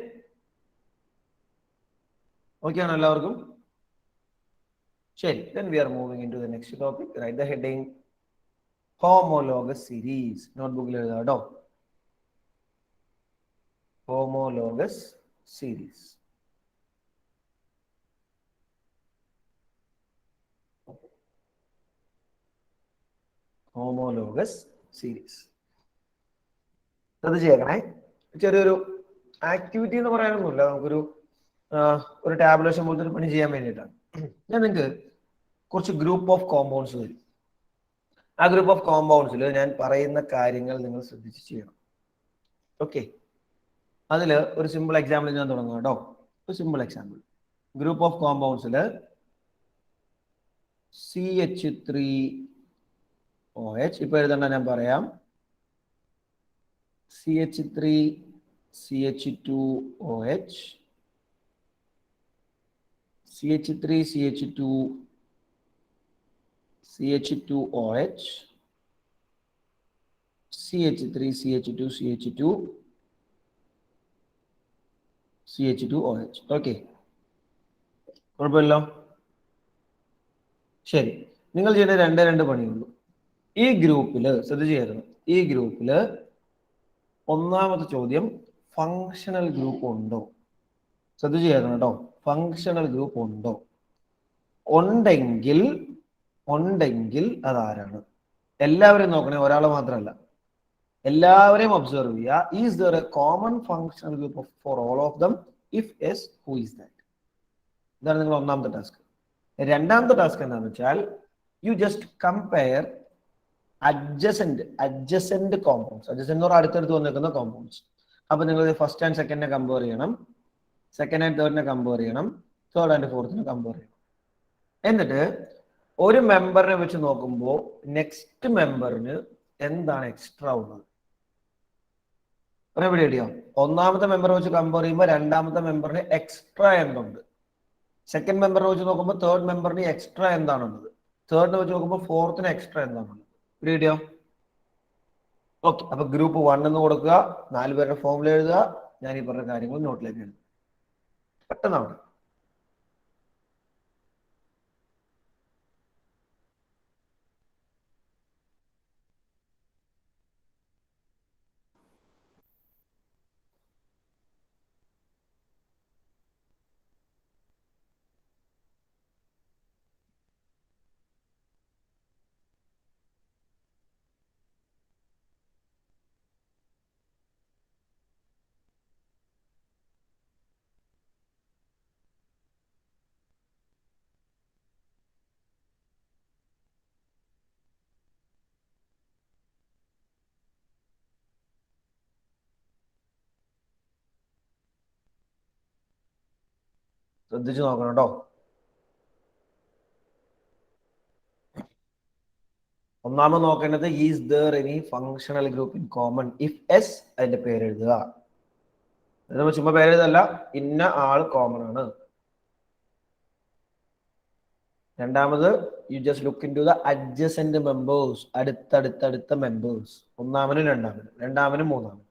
ഓക്കെ ആണോ എല്ലാവർക്കും? ശരി, then we are moving into the next topic. Write the heading homologous series. നോട്ട്ബുക്കിൽ എഴുതാം കേട്ടോ. homologous series. homologous series. അത് ചെയ്യണേ. ചെറിയൊരു ആക്ടിവിറ്റി എന്ന് പറയാനൊന്നുമില്ല, നമുക്കൊരു ഒരു ടാബുലേഷൻ പോലത്തെ ഒരു പണി ചെയ്യാൻ വേണ്ടിയിട്ടാണ്. ഞാൻ നിങ്ങൾക്ക് കുറച്ച് ഗ്രൂപ്പ് ഓഫ് കോമ്പൗണ്ട്സ് തരും. ആ ഗ്രൂപ്പ് ഓഫ് കോമ്പൗണ്ട്സിൽ ഞാൻ പറയുന്ന കാര്യങ്ങൾ നിങ്ങൾ ശ്രദ്ധിച്ച് ചെയ്യണം. ഓക്കെ, അതിൽ ഒരു സിമ്പിൾ എക്സാമ്പിൾ ഞാൻ തുടങ്ങാം കേട്ടോ. ഒരു സിമ്പിൾ എക്സാമ്പിൾ, ഗ്രൂപ്പ് ഓഫ് കോമ്പൗണ്ട്സിൽ CH3OH ഇപ്പൊ എഴുതണ്ട, ഞാൻ പറയാം. CH3 CH2OH, CH3 CH2 CH2OH, CH3 CH2 CH2 CH2OH. Okay, കുഴപ്പമില്ലോ? ശരി, നിങ്ങൾ ചെയ്യേണ്ട രണ്ട് പണിയുള്ളൂ. ഈ ഗ്രൂപ്പില് ശ്രദ്ധിച്ചായിരുന്നു, ഈ ഗ്രൂപ്പില് ഒന്നാമത്തെ ചോദ്യം ഫങ്ഷണൽ ഗ്രൂപ്പ് ഉണ്ടോ? ശ്രദ്ധിച്ചായിരുന്നു കേട്ടോ, ഫങ്ഷണൽ ഗ്രൂപ്പ് ഉണ്ടോ? ഉണ്ടെങ്കിൽ അതാരാണ്? എല്ലാവരെയും നോക്കണേ, ഒരാളെ മാത്രമല്ല, എല്ലാവരെയും ഒബ്സർവ് ചെയ്യുക. Is there A common functional group for all of them? If yes, who is that? ഇതാണ് നിങ്ങൾ ഒന്നാമത്തെ ടാസ്ക്. രണ്ടാമത്തെ ടാസ്ക് എന്താണെന്ന് വെച്ചാൽ you just compare adjacent compounds. Adjacent എന്ന് പറഞ്ഞാൽ അടുത്തടുത്ത് വന്നിരിക്കുന്ന കോമ്പൗണ്ട്സ്. അപ്പൊ നിങ്ങൾ ഫസ്റ്റ് ആൻഡ് സെക്കൻഡിനെ കമ്പയർ ചെയ്യണം, സെക്കൻഡ് ആൻഡ് തേർഡിനെ കമ്പയർ ചെയ്യണം, തേർഡ് ആൻഡ് ഫോർത്തിനെ കമ്പയർ ചെയ്യണം. എന്നിട്ട് ഒരു മെമ്പറിനെ വെച്ച് നോക്കുമ്പോൾ നെക്സ്റ്റ് മെമ്പറിന് എന്താണ് എക്സ്ട്രാ ഉള്ളത്? എവിടെ ഐഡിയ? ഒന്നാമത്തെ മെമ്പറെ വെച്ച് കമ്പയർ ചെയ്യുമ്പോൾ രണ്ടാമത്തെ മെമ്പറിന് എക്സ്ട്രാ എന്തുണ്ട്? സെക്കൻഡ് മെമ്പറിനെ വെച്ച് നോക്കുമ്പോൾ തേർഡ് മെമ്പറിന് എക്സ്ട്രാ എന്താണുള്ളത്? തേർഡിനെ വെച്ച് നോക്കുമ്പോൾ ഫോർത്തിന് എക്സ്ട്രാ എന്താണുള്ളത്? ഐഡിയ? ഓക്കെ, അപ്പൊ ഗ്രൂപ്പ് 1 എന്ന് കൊടുക്കുക, 4 പേരുടെ ഫോമിൽ എഴുതുക, ഞാൻ ഈ പറഞ്ഞ കാര്യങ്ങൾ നോട്ടിലേക്ക് എഴുതുക. പെട്ടെന്നാണ്. ശ്രദ്ധിച്ചു നോക്കണം കേട്ടോ. ഒന്നാമത് നോക്കേണ്ടത് is there any functional group in common? If S, അതിന്റെ പേര് എഴുതുക. നമ്മൾ ചുമ്മാ പേര് എഴുതല്ല, ഇന്ന ആൾ കോമൺ ആണ്. രണ്ടാമത് you just look into the adjacent members, അടുത്തടുത്ത മെമ്പേഴ്സ്, ഒന്നാമനും രണ്ടാമനും മൂന്നാമനും.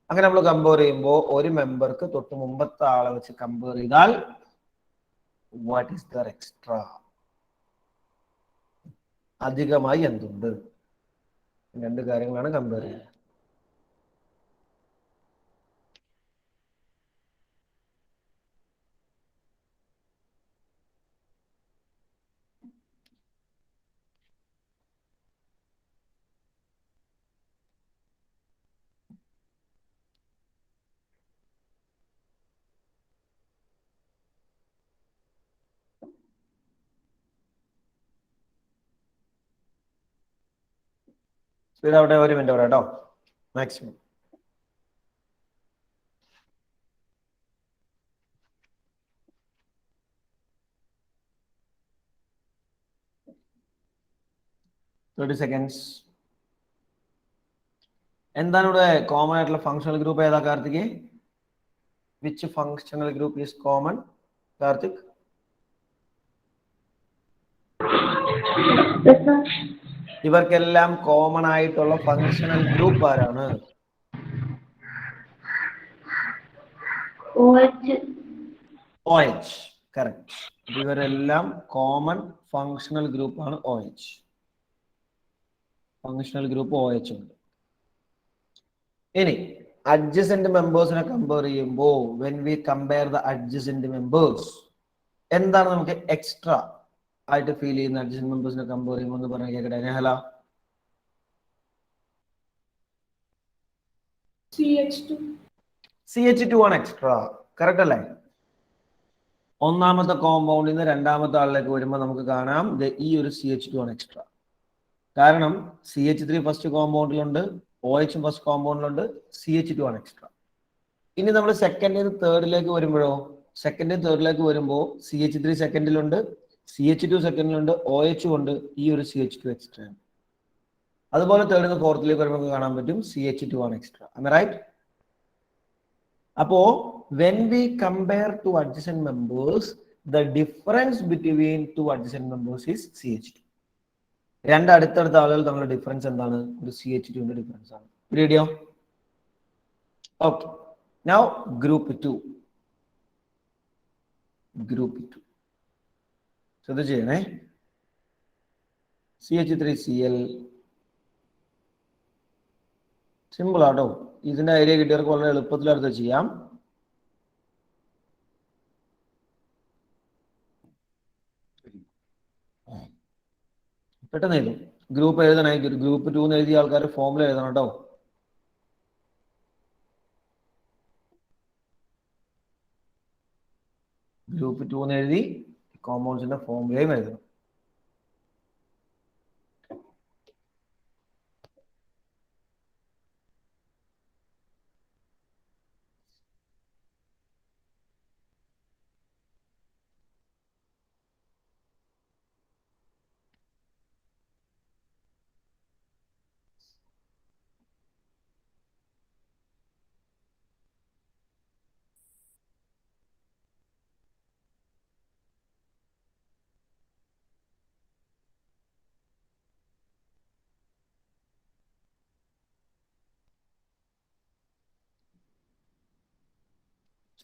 അങ്ങനെ നമ്മൾ കമ്പയർ ചെയ്യുമ്പോൾ ഒരു മെമ്പർക്ക് തൊട്ട് മുമ്പത്തെ ആളെ വെച്ച് കമ്പയർ ചെയ്താൽ വാട്ട് ഈസ് ദർ എക്സ്ട്രാ? അധികമായി എന്തുണ്ട്? രണ്ട് കാര്യങ്ങളാണ് കമ്പയർ ചെയ്യുന്നത്. സ്പീഡ് അവിടെ 1 മിനിറ്റ് കേട്ടോ, മാക്സിമം. seconds. എന്താണ് ഇവിടെ കോമൺ ആയിട്ടുള്ള ഫങ്ഷണൽ ഗ്രൂപ്പ്? ഏതാ Karthik? Which functional group is common, Karthik? ഇവർക്കെല്ലാം കോമൺ ആയിട്ടുള്ള ഫങ്ഷണൽ ഗ്രൂപ്പ് ആരാണ്? OH. കറക്റ്റ്. ഇവരെല്ലാം കോമൺ ഫങ്ഷണൽ ഗ്രൂപ്പ് ആണ് OH. ഫങ്ഷണൽ ഗ്രൂപ്പ് OH ഉണ്ട്. ഇനി അഡ്ജസെന്റ് മെമ്പേഴ്സിനെ കമ്പയർ ചെയ്യുമ്പോൾ when we compare the adjacent members, എന്താണ് നമുക്ക് എക്സ്ട്രാ ആയിട്ട് ഫീൽ ചെയ്യുന്ന അഡ്ജസെന്റ് മെമ്പേഴ്സിനെ കമ്പയർ ചെയ്യുമ്പോൾ എന്ന് പറഞ്ഞാൽ കേൾക്കട്ടെ. നെഹല? CH2 ആണ് എക്സ്ട്രാ. കറക്റ്റ് അല്ലേ? ഒന്നാമത്തെ കോമ്പൗണ്ടിൽ നിന്ന് രണ്ടാമത്തെ ആളിലേക്ക് വരുമ്പോൾ നമുക്ക് കാണാം ഈ ഒരു CH2 ആണ് എക്സ്ട്രാ. കാരണം CH3 ഫസ്റ്റ് കോമ്പൗണ്ടിലുണ്ട്, OH ഫസ്റ്റ് കോമ്പൗണ്ടിലുണ്ട്, CH2 ആണ് എക്സ്ട്രാ. ഇനി നമ്മൾ സെക്കൻഡിൽ തേർഡിലേക്ക് വരുമ്പോഴോ, സെക്കൻഡ് തേർഡിലേക്ക് വരുമ്പോൾ CH3 സെക്കൻഡിലുണ്ട്, CH2 സെക്കൻഡിലുണ്ട്, OH ഉണ്ട്, ഈ ഒരു CH2 എക്സ്ട്രാ ആണ്. അതുപോലെ തേർഡിൽ നിന്ന് ഫോർത്തിലേക്ക് വരുമ്പോൾ കാണാൻ പറ്റും CH2 ആണ് എക്സ്ട്രാ. Am I right? അപ്പോ when we compare two adjacent members, the difference between two adjacent members is CH2. രണ്ട് അടുത്തടുത്ത ആളുകൾ തമ്മിലുള്ള ഡിഫറൻസ് എന്താണ്? ഒരു CH2 ന്റെ ഡിഫറൻസ് ആണ്. Video okay. Now group 2. ശ്രദ്ധ ചെയ്യണേ. CH3Cl. സിമ്പിൾ ആട്ടോ. ഇതിന്റെ ഐഡിയ കിട്ടിയവർക്ക് വളരെ എളുപ്പത്തിൽ അടുത്ത് ചെയ്യാം. പെട്ടെന്ന് എഴുതും. ഗ്രൂപ്പ് എഴുതണേ, ഗ്രൂപ്പ് 2 എന്ന് എഴുതിയ ആൾക്കാർ ഫോമിൽ എഴുതണം കേട്ടോ. ഗ്രൂപ്പ് 2 എന്ന് എഴുതി കോമ്പൗണ്ട്സിന്റെ ഫോമുലയും എഴുതണം.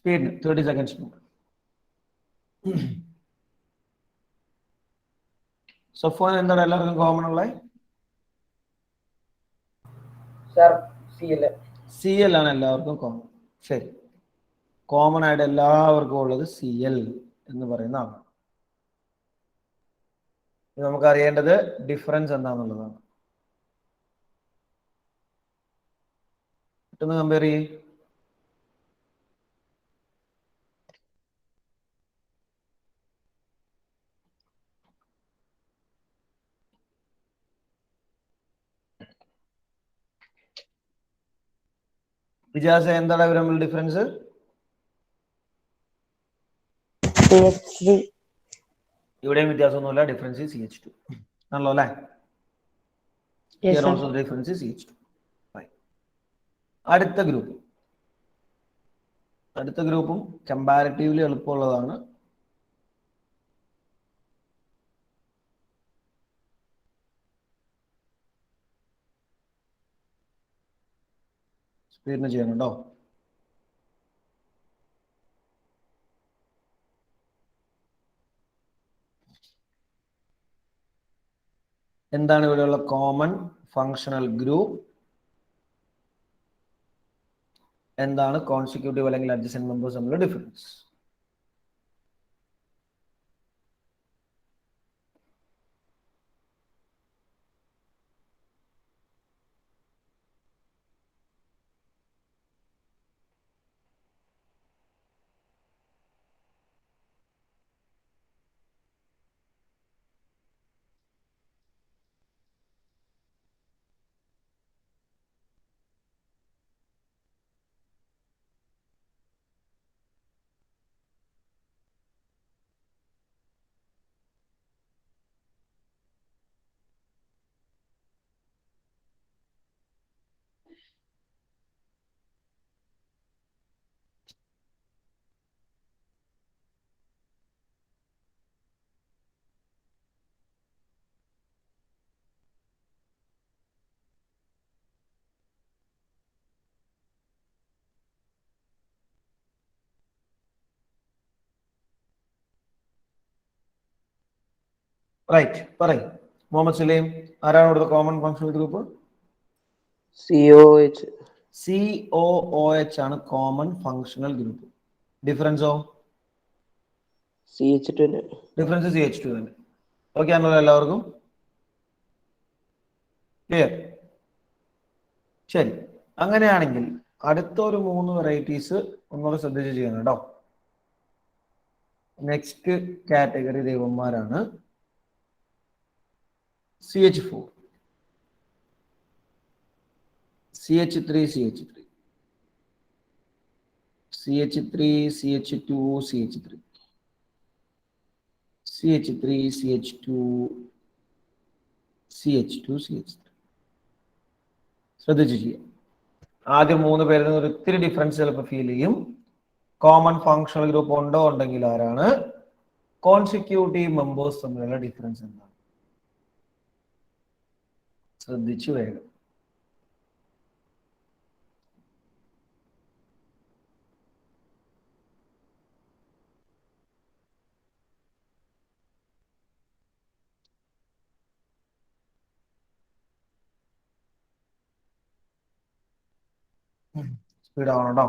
സ്പീഡിന് 30 seconds. സഫ്വാൻ എന്താണ് എല്ലാവർക്കും കോമൺ ഉള്ളത്? Sir CL. CL ആണ് എല്ലാവർക്കും കോമൺ. ശരി, കോമൺ ആയിട്ട് എല്ലാവർക്കും ഉള്ളത് CL എന്ന് പറയുന്നതാണ്. നമുക്ക് അറിയേണ്ടത് ഡിഫറൻസ് എന്താണെന്നുള്ളതാണ്. പെട്ടെന്ന് കമ്പയർ ചെയ്യും. വിജാസ എന്താണ് ഇവർ തമ്മിൽ ഡിഫറൻസ്? ഇവിടെയും വ്യത്യാസമൊന്നുമില്ല. ഡിഫറൻസ് CH2 ആണല്ലോ അല്ലേ? Here also the difference is CH2. അടുത്ത ഗ്രൂപ്പും കമ്പാരിറ്റീവ്ലി എളുപ്പമുള്ളതാണ്. സ്പീഡിന് ചെയ്യണം കേട്ടോ. എന്താണ് ഇവിടെയുള്ള കോമൺ ഫങ്ഷണൽ ഗ്രൂപ്പ്? എന്താണ് കോൺസിക്യൂട്ടീവ് അല്ലെങ്കിൽ അഡ്ജസന്റ് മെമ്പേഴ്സ് തമ്മിലുള്ള ഡിഫറൻസ്? റൈറ്റ്, പറയും. മുഹമ്മദ് സലീം, ആരാണ് ഇവിടുത്തെ common functional group? COOH. COOH ആണ് കോമൺ ഫങ്ഷണൽ ഗ്രൂപ്പ്. ഡിഫറൻസോ? CH2. ഡിഫറൻസ് CH2 തന്നെ. ഓക്കെ ആണല്ലോ എല്ലാവർക്കും? ക്ലിയർ? ശരി, അങ്ങനെയാണെങ്കിൽ അടുത്തൊരു 3 വെറൈറ്റീസ് ഒന്നുകൂടെ ശ്രദ്ധിച്ച് ചെയ്യണം കേട്ടോ. നെക്സ്റ്റ് കാറ്റഗറി ദൈവന്മാരാണ് CH4, CH3, CH3, CH3, CH2, CH3, CH3, CH2, CH2, CH3. ശ്രദ്ധിച്ച് ചെയ്യാം. ആദ്യം 3 പേരിൽ നിന്ന് ഒത്തിരി ഡിഫറൻസ് ചിലപ്പോൾ ഫീൽ ചെയ്യും. കോമൺ ഫങ്ഷണൽ ഗ്രൂപ്പ് ഉണ്ടെങ്കിൽ ആരാണ്? കോൺസിക്യൂട്ടീവ് മെമ്പേഴ്സ് തമ്മിലുള്ള ഡിഫറൻസ് എന്താണ്? ശ്രദ്ധിച്ചു വേഗം. സ്പീഡ് ആവണം കേട്ടോ.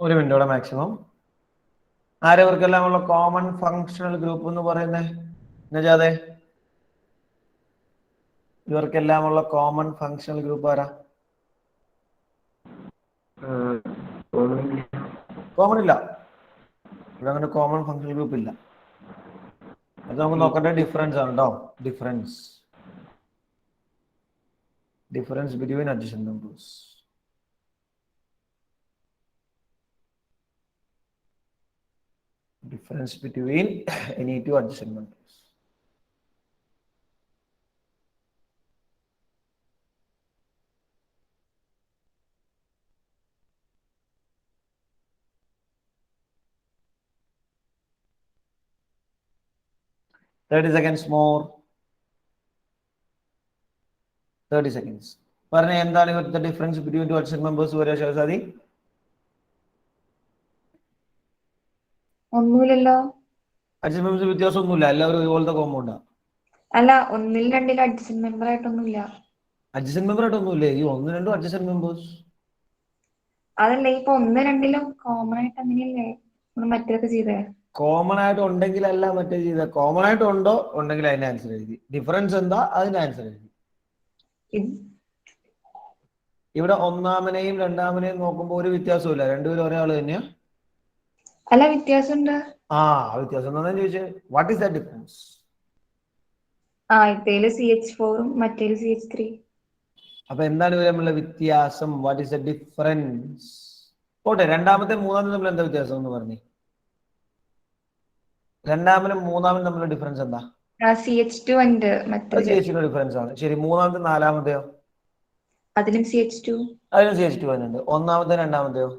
ഒരു മിനിറ്റോടെ മാക്സിമം. ആരവർക്കെല്ലാം ഉള്ള കോമൺ ഫങ്ഷണൽ ഗ്രൂപ്പ് എന്ന് പറയുന്നത് നജാദെ? ഇവർക്കെല്ലാം ഉള്ള കോമൺ ഫങ്ഷണൽ ഗ്രൂപ്പ് ആരാ? കോമൺ ഇല്ല, ഇവിടെ അങ്ങനെ കോമൺ ഫങ്ഷണൽ ഗ്രൂപ്പ് ഇല്ല. അത് നമുക്ക് നോക്കേണ്ട ഡിഫറൻസ് ആണ് കേട്ടോ. Difference between adjacent numbers. Difference between any two adjacent numbers. Seconds more. 30 seconds. പറഞ്ഞ എന്താണ് ഇവിടുത്തെ difference between two adjacent numbers വരെ ഷഹസാദി? ഒന്നുമില്ലല്ലോ. അഡ്ജസന്റ് നമ്പേഴ്സ് വ്യത്യാസമൊന്നുമില്ല, എല്ലാവരും ഒരുപോലത്തെ കോമ്പൗണ്ടാണ്. അല്ല, ഒന്നിൽ രണ്ടിൽ അഡ്ജസന്റ് മെമ്പർ ആയിട്ടൊന്നുമില്ല. അഡ്ജസന്റ് മെമ്പർ ആയിട്ടൊന്നുമില്ലേ? ഈ 1, 2 അഡ്ജസന്റ് മെമ്പേഴ്സ്. അതല്ല, ഇപ്പൊ 1, 2 കോമൺ ആയിട്ട് അങ്ങനെയല്ലേ മറ്റേതൊക്കെ ചെയ്തേ? കോമൺ ആയിട്ട് ഉണ്ടെങ്കിലല്ല മറ്റേ ചെയ്ത. കോമൺ ആയിട്ട് ഉണ്ടോ ഉണ്ടെങ്കിൽ അതിന്റെ ആൻസർ എഴുതി. ഡിഫറൻസ് എന്താ അതിന്റെ ആൻസർ എഴുതി. ഇവിടെ ഒന്നാമനെയും രണ്ടാമനെയും നോക്കുമ്പോൾ ഒരു വ്യത്യാസമില്ല, രണ്ടുപേരും ഒരേ ആള് തന്നെയാ. അല്ല, വ്യത്യാസമുണ്ട്. വ്യത്യാസം എന്താ ചോദിച്ചേ? What is the difference? ഇതേല് CH4 മറ്റേല് CH3. അപ്പൊ എന്താണ് ഇവർ തമ്മിലുള്ള വ്യത്യാസം? What is the difference? പോട്ടെ, രണ്ടാമത്തെ മൂന്നാമത്തെ തമ്മിൽ എന്താ വ്യത്യാസം എന്ന് പറഞ്ഞു. രണ്ടാമനും മൂന്നാമനും തമ്മിലുള്ള ഡിഫറൻസ് എന്താ? CH2 ഉണ്ട്. CH2 ഡിഫറൻസ് ആണ്. ശരി, മൂന്നാമത്തെ നാലാമത്തെയോ? അതിലും CH2. അതിലും CH2 വരുന്നുണ്ട്. ഒന്നാമത്തെ രണ്ടാമത്തെയോ?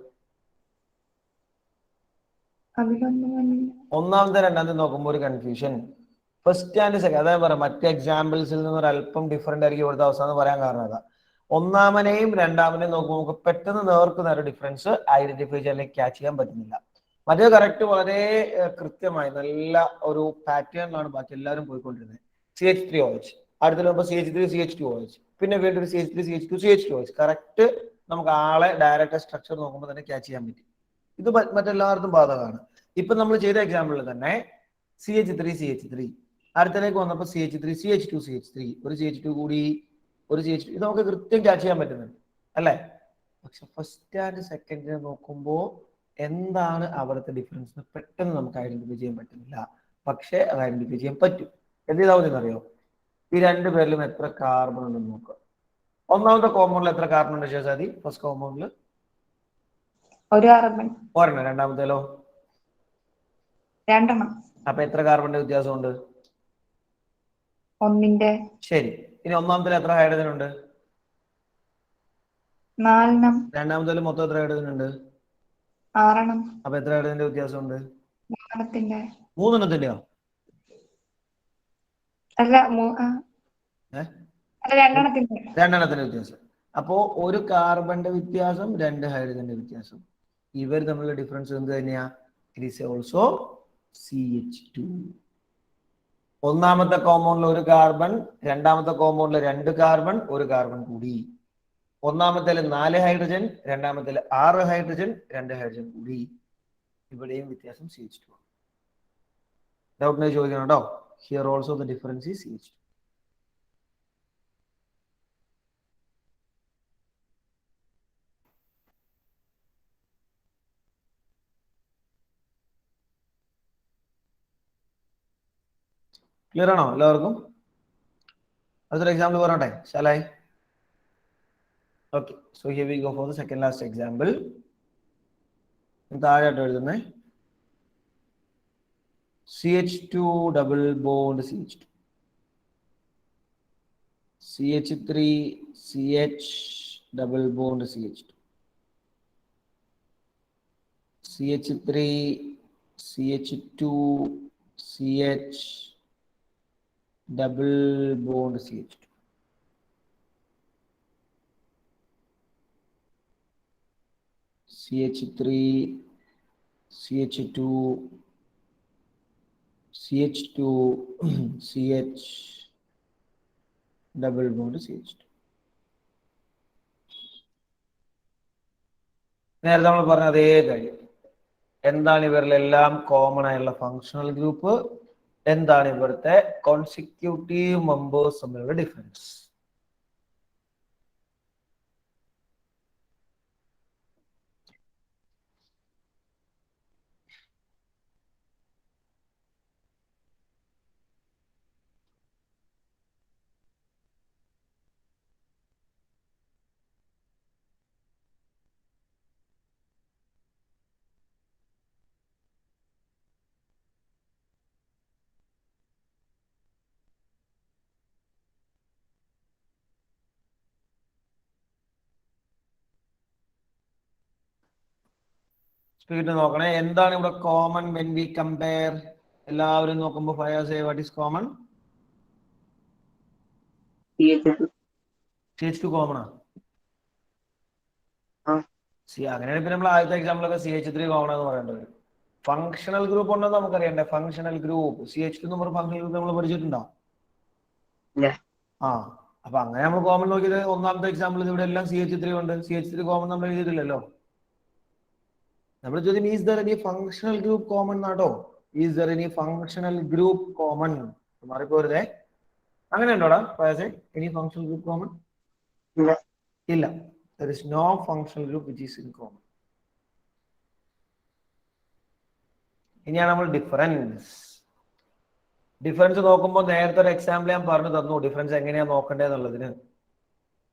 ഒന്നാമത്തെ രണ്ടാമത്തെ നോക്കുമ്പോൾ ഒരു കൺഫ്യൂഷൻ. ഫസ്റ്റ് ആൻഡ് സെക്കൻഡ്, അതായത് പറയാം മറ്റേ എക്സാമ്പിൾസിൽ നിന്ന് ഒരു അല്പം ഡിഫറെന്റ് ആയിരിക്കും ഇവിടുത്തെ അവസാനം പറയാൻ കാരണം അതാ. ഒന്നാമനെയും രണ്ടാമനെയും നോക്കുമ്പോൾ നമുക്ക് പെട്ടെന്ന് നേർക്ക് നേരെ ഡിഫറൻസ് ഐഡന്റിഫൈ ചെയ്യാൻ അല്ലെങ്കിൽ ക്യാച്ച് ചെയ്യാൻ പറ്റുന്നില്ല. മറ്റേ കറക്റ്റ് വളരെ കൃത്യമായി നല്ല ഒരു പാറ്റേണിലാണ് ബാക്കി എല്ലാവരും പോയിക്കൊണ്ടിരുന്നത്. CH3OH, അടുത്ത നമ്പർ CH3 CH2OH, പിന്നെ വീണ്ടും CH3 CH2 CH2OH. കറക്റ്റ് നമുക്ക് ആളെ ഡയറക്റ്റ് സ്ട്രക്ചർ നോക്കുമ്പോൾ തന്നെ ക്യാച്ച് ചെയ്യാൻ പറ്റും. ഇത് മറ്റെല്ലാവർക്കും ബാധകമാണ്. ഇപ്പൊ നമ്മൾ ചെയ്ത എക്സാമ്പിളിൽ തന്നെ CH3 CH3, അടുത്തലേക്ക് വന്നപ്പോൾ CH3 CH2 CH3, ഒരു CH2 കൂടി, ഒരു CH2. ഇത് നമുക്ക് കൃത്യം ക്യാച്ച് ചെയ്യാൻ പറ്റുന്നുണ്ട് അല്ലേ? പക്ഷെ ഫസ്റ്റ് ആൻഡ് സെക്കൻഡിനെ നോക്കുമ്പോൾ എന്താണ് അവിടുത്തെ ഡിഫറൻസ് പെട്ടെന്ന് നമുക്ക് ഐഡന്റിഫൈ ചെയ്യാൻ പറ്റുന്നില്ല. പക്ഷെ അത് ഐഡന്റിഫൈ ചെയ്യാൻ പറ്റും. എന്ത് ചെയ്താൽ മതി എന്നറിയോ? ഈ രണ്ടു പേരിലും എത്ര കാർബൺ ഉണ്ടെന്ന് നോക്കുക. ഒന്നാമത്തെ കോമ്പൗണ്ടിൽ എത്ര കാർബൺ ഉണ്ട് ഷഹസാദി? ഫസ്റ്റ് കോമ്പൗണ്ടിൽ ഒരു കാർബൺ. ഒരെണ്ണം. രണ്ടാമത്തേലോ? രണ്ടെണ്ണം. അപ്പൊ എത്ര കാർബണിന്റെ വ്യത്യാസമുണ്ട്? ഒന്നിന്റെ. ശരി, ഇനി ഒന്നാമത്തേൽ എത്ര ഹൈഡ്രജൻ ഉണ്ട്? 4. രണ്ടാമത്തേൽ മൊത്തം എത്ര ഹൈഡ്രജൻ ഉണ്ട്? 6. അപ്പൊ എത്ര ഹൈഡ്രജന്റെ വ്യത്യാസമുണ്ട്? 3. 3 അല്ല, 2 രണ്ടെണ്ണത്തിന്റെ വ്യത്യാസം. അപ്പോ ഒരു കാർബണിന്റെ വ്യത്യാസം, 2 ഹൈഡ്രജന്റെ വ്യത്യാസം. ഇവർ തമ്മിലുള്ള ഡിഫറൻസ് എന്ത് തന്നെയാ? It is also CH2. ഒന്നാമത്തെ കോമ്പൗണ്ടിൽ ഒരു കാർബൺ, രണ്ടാമത്തെ കോമ്പൗണ്ടിൽ 2 കാർബൺ, ഒരു കാർബൺ കൂടി. ഒന്നാമത്തേൽ 4 ഹൈഡ്രജൻ, രണ്ടാമത്തേൽ 6 ഹൈഡ്രജൻ, 2 ഹൈഡ്രജൻ കൂടി. ഇവിടെയും വ്യത്യാസം CH2. ഡൗട്ടിനെ ചോദിക്കണം കേട്ടോ. Here also the difference is CH2. Clear ആണോ എല്ലാവർക്കും? അടുത്തൊരു എക്സാമ്പിൾ പറഞ്ഞോട്ടെ, ശാലായി? Okay, so here we go for the second last example. താഴെയായിട്ട് എഴുതുന്നേ CH2 double bond CH2, CH3 CH double bond CH2, CH3 CH2 CH double bond CH2, CH3 CH2 CH2 CH double bond CH2. നേരത്തെ നമ്മൾ പറഞ്ഞ അതേ കാര്യം. എന്താണ് ഇവരിലെല്ലാം common ആയുള്ള ഫങ്ഷണൽ ഗ്രൂപ്പ്, എന്താണ് ഇവിടുത്തെ കോൺസിക്യൂട്ടീവ് മെമ്പേഴ്സ് തമ്മിലുള്ള ഡിഫറൻസ്. സ്പീഡ് നോക്കണേ. എന്താണ് ഇവിടെ കോമൺ വെൻ വി കമ്പയർ? എല്ലാവരും നോക്കുമ്പോൾ ഫയാസേ what is common? CH2 common ആണ്. അങ്ങനെയാണ് പിന്നെ നമ്മൾ ആദ്യത്തെ എക്സാമ്പിളൊക്കെ CH3 കോമൺ എന്ന് പറയേണ്ടത്. ഫങ്ഷണൽ ഗ്രൂപ്പ് ഉണ്ടെന്ന് നമുക്കറിയണ്ടേ? ഫങ്ഷണൽ ഗ്രൂപ്പ് CH2 എന്ന് പറഞ്ഞ ഫങ്ഷണൽ ഗ്രൂപ്പ് നമ്മൾ പഠിച്ചിട്ടുണ്ടോ? അപ്പൊ അങ്ങനെ നമ്മൾ കോമൺ നോക്കിയത് ഒന്നാമത്തെ എക്സാമ്പിൾ ഇവിടെ എല്ലാം CH3 ഉണ്ട്. CH3 കോമൺ നമ്മൾ എഴുതിയിട്ടില്ലല്ലോ. നമ്മൾ ചോദ്യം is there any functional group common എന്നാട്ടോ. Is there any functional group common? മാറിപ്പോരുതേ. അങ്ങനെ ഉണ്ടോടാ ഫയാസേ? Any functional group common? ഇല്ല. There is no functional group which is in common. ഇനിയാണ് നമ്മൾ ഡിഫറൻസ് നോക്കുമ്പോൾ നേരത്തെ ഒരു എക്സാമ്പിൾ ഞാൻ പറഞ്ഞു തന്നു ഡിഫറൻസ് എങ്ങനെയാ നോക്കേണ്ടതെന്നുള്ളതിന്.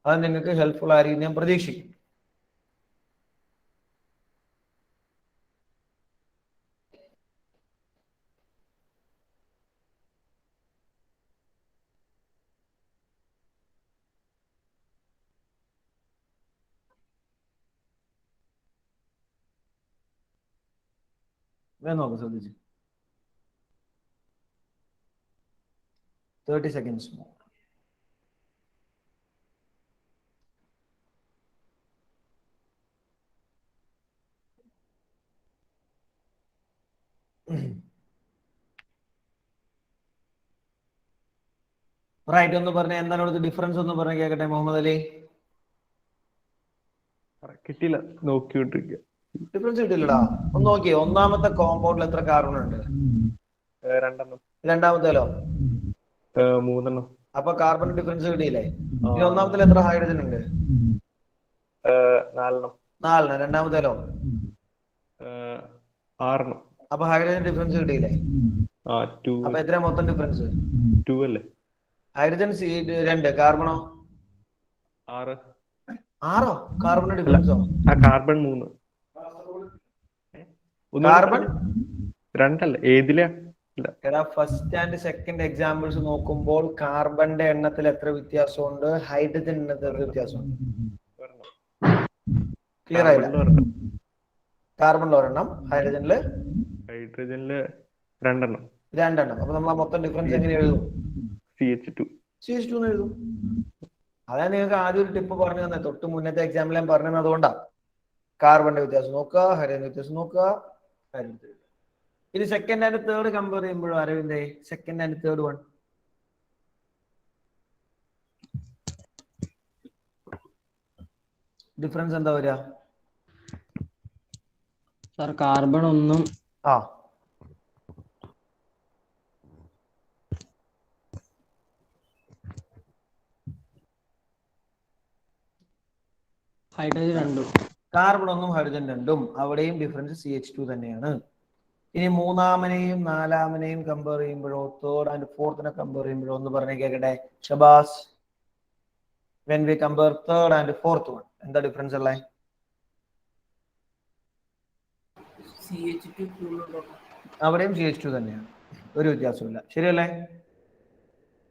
അത് നിങ്ങൾക്ക് ഹെൽപ്ഫുൾ ആയിരിക്കും ഞാൻ പ്രതീക്ഷിക്കും. നോക്ക് ശ്രദ്ധിച്ച്. 30 seconds more. റൈറ്റ് ഒന്ന് പറഞ്ഞ എന്താണ് ഇവിടുത്തെ ഡിഫറൻസ് ഒന്ന് പറഞ്ഞ കേക്കട്ടെ മുഹമ്മദ് അലി. കിട്ടിയില്ല, നോക്കിക്കൊണ്ടിരിക്കുക. ഡിഫറൻസ് കിട്ടില്ലടാ. ഒന്ന് നോക്കിയേ. ഒന്നാമത്തെ കോമ്പൗണ്ടിൽ എത്ര കാർബൺ ഉണ്ട്? 2 രണ്ടാമത്തേലോ? 3. അപ്പൊ കാർബൺ ഡിഫറൻസ് കിട്ടിയില്ലേ? ഇനി ഒന്നാമത്തേൽ എത്ര ഹൈഡ്രജൻ ഉണ്ട്? 4. രണ്ടാമത്തേലോ? 6. അപ്പൊ ഹൈഡ്രജൻ ഡിഫറൻസ് കിട്ടിയില്ലേ? അപ്പൊ എത്ര മൊത്തം ഡിഫറൻസ്? 2 അല്ലേ? ഹൈഡ്രജൻ 2, കാർബണോ 6. 6 കാർബൺ ഡിഫറൻസോ? കാർബൺ 3. കാർബൺ 2 അല്ലേ? ഏതിലാ? ഫസ്റ്റ് ആൻഡ് സെക്കൻഡ് എക്സാമ്പിൾസ് നോക്കുമ്പോൾ കാർബണിന്റെ എണ്ണത്തിൽ എത്ര വ്യത്യാസമുണ്ട്? ഹൈഡ്രജൻ എണ്ണത്തിൽ എത്ര വ്യത്യാസമുണ്ട്? ക്ലിയർ ആയില്ല? കാർബണിൽ ഒരെണ്ണം, ഹൈഡ്രജനില് 2. അപ്പൊ നമ്മൾ മൊത്തം ഡിഫറൻസ് എങ്ങനെ എഴുതും? CH2 എന്ന് എഴുതും. അതാണ് നിങ്ങൾക്ക് ആദ്യം ഒരു ടിപ്പ് പറഞ്ഞു തന്നെ. തൊട്ട് മുന്നത്തെ എക്സാമ്പിൾ ഞാൻ പറഞ്ഞത് അതുകൊണ്ടാ. കാർബണിന്റെ വ്യത്യാസം നോക്കുക, ഹൈഡ്രജൻ വ്യത്യാസം നോക്കുക. ഇത് സെക്കൻഡ് ആൻഡ് തേർഡ് കമ്പയർ ചെയ്യുമ്പോഴും അരവിന്ദേ, second and third one difference എന്താ വരിക? Sir carbon 1 hydrogen 2. Carbon 1 hydrogen 2. അവിടെയും ഡിഫറൻസ് CH2 തന്നെയാണ്. ഇനി മൂന്നാമനെയും നാലാമനെയും കമ്പയർ ചെയ്യുമ്പോഴോ തേർഡ് ആൻഡ് ഫോർത്തിനെ കമ്പയർ ചെയ്യുമ്പോഴോ ഒന്ന് പറഞ്ഞേ കേക്കട്ടെ Shahbaz. when we compare third and fourth one എന്താ ഡിഫറൻസ് ഉള്ളേ? അവിടെയും CH2 തന്നെയാണ്, ഒരു വ്യത്യാസമില്ല. ശരിയല്ലേ?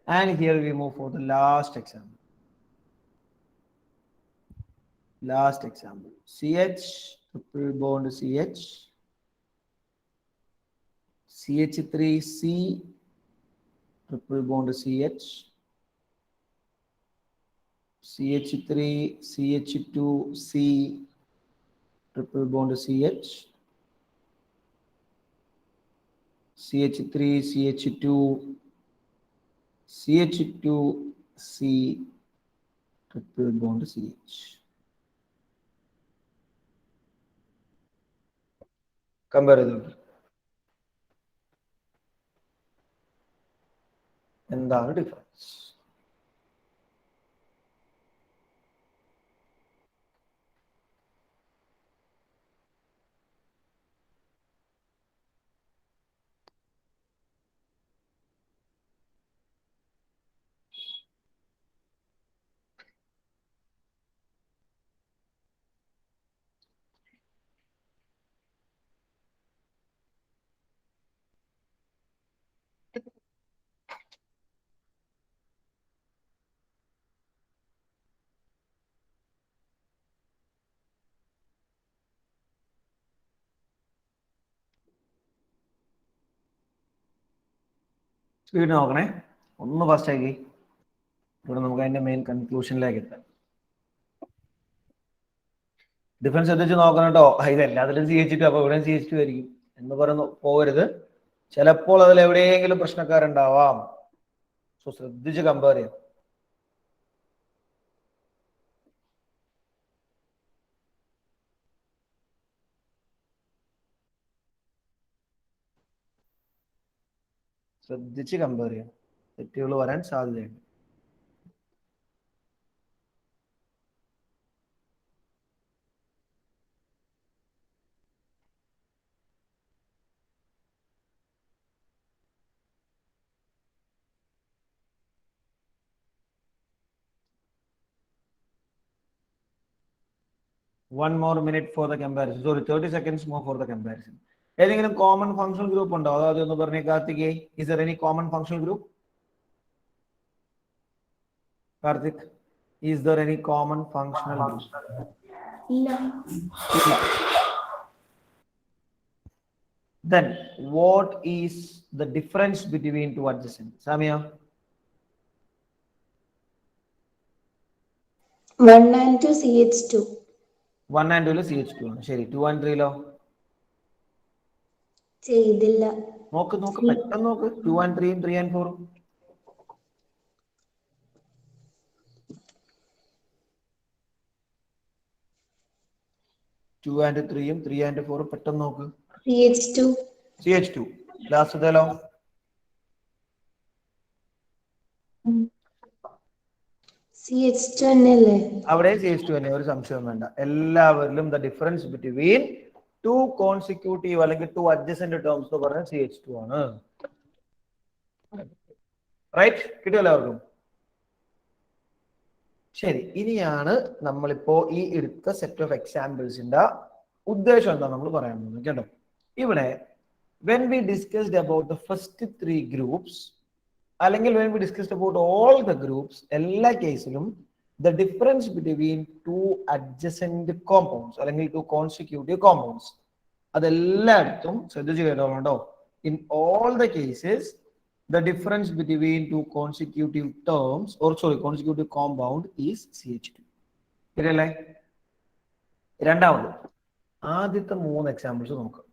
And here we move for the last example. CH triple bond CH, CH3C triple bond CH, CH3 CH2C triple bond CH, CH3 CH2 CH2C triple bond CH. Compare ചെയ്ത് നോക്കി. എന്താണ് ഡിഫറൻസ്? സ്പീഡ് നോക്കണേ, ഒന്ന് fast ആക്കി. ഇവിടെ നമുക്ക് അതിന്റെ main കൺക്ലൂഷനിലേക്ക് എത്താം. ഡിഫറൻസ് ശ്രദ്ധിച്ച് നോക്കണം കേട്ടോ. ഇത് എല്ലാത്തിലും CH2, അപ്പൊ ഇവിടെ CH2 ആയിരിക്കും എന്ന് പറയുന്നു പോകരുത്. ചിലപ്പോൾ അതിൽ എവിടെയെങ്കിലും പ്രശ്നക്കാരുണ്ടാവാം. സോ ശ്രദ്ധിച്ച് കമ്പയർ ചെയ്യാം. ശ്രദ്ധിച്ച് കമ്പയർ ചെയ്യാം. തെറ്റുകൾ വരാൻ സാധ്യതയുണ്ട്. One more minute for the comparison. Sorry, 30 seconds more for the comparison. ഏതെങ്കിലും കോമൺ ഫങ്ഷണൽ ഗ്രൂപ്പ് ഉണ്ടോ? അതായത് ഒന്ന് പറഞ്ഞേ കാർത്തികേ. Is there any common functional group? Karthik, is there any common functional group? ഇല്ല. Then what is the difference between two adjacent? Samia? 1 and 2 CH2. 1 and 2 CH2 ആണ്. ശരി. 2 and 3 law? ചെയ്തില്ല. നോക്ക് പെട്ടെന്ന് നോക്ക്. 2 and 3 3 and 4. 2 and 3 3 and 4 പെട്ടെന്ന് നോക്ക്. CH2. ലാസ്റ്റത്തേലോ? CH2 തന്നെയല്ലേ? അവിടെ CH2 തന്നെ, ഒരു സംശയവും വേണ്ട. എല്ലാവരിലും the difference between two consecutive അല്ലെങ്കിൽ ടു അഡ്ജസന്റ് ടേംസ് എന്ന് പറഞ്ഞാൽ CH2 ആണ്. റൈറ്റ്? കിട്ടിയോ എല്ലാവർക്കും? ശരി. ഇനിയാണ് നമ്മളിപ്പോ ഈ എടുത്ത സെറ്റ് ഓഫ് എക്സാമ്പിൾസിന്റെ ഉദ്ദേശം എന്താ നമ്മൾ പറയാൻ പോകുന്നത് കേട്ടോ. ഇവിടെ when we discussed about the first 3 groups അല്ലെങ്കിൽ when we discussed about all the groups, എല്ലാ കേസിലും the difference between two adjacent compounds അല്ലെങ്കിൽ two consecutive compounds അതെല്ലായിടത്തും ശ്രദ്ധിച്ചു കേട്ടോ. in all the cases the difference between two consecutive terms consecutive compound is CH2. ശരിയല്ലേ? രണ്ടാമത് ആദ്യത്തെ 3 examples നോക്കാം.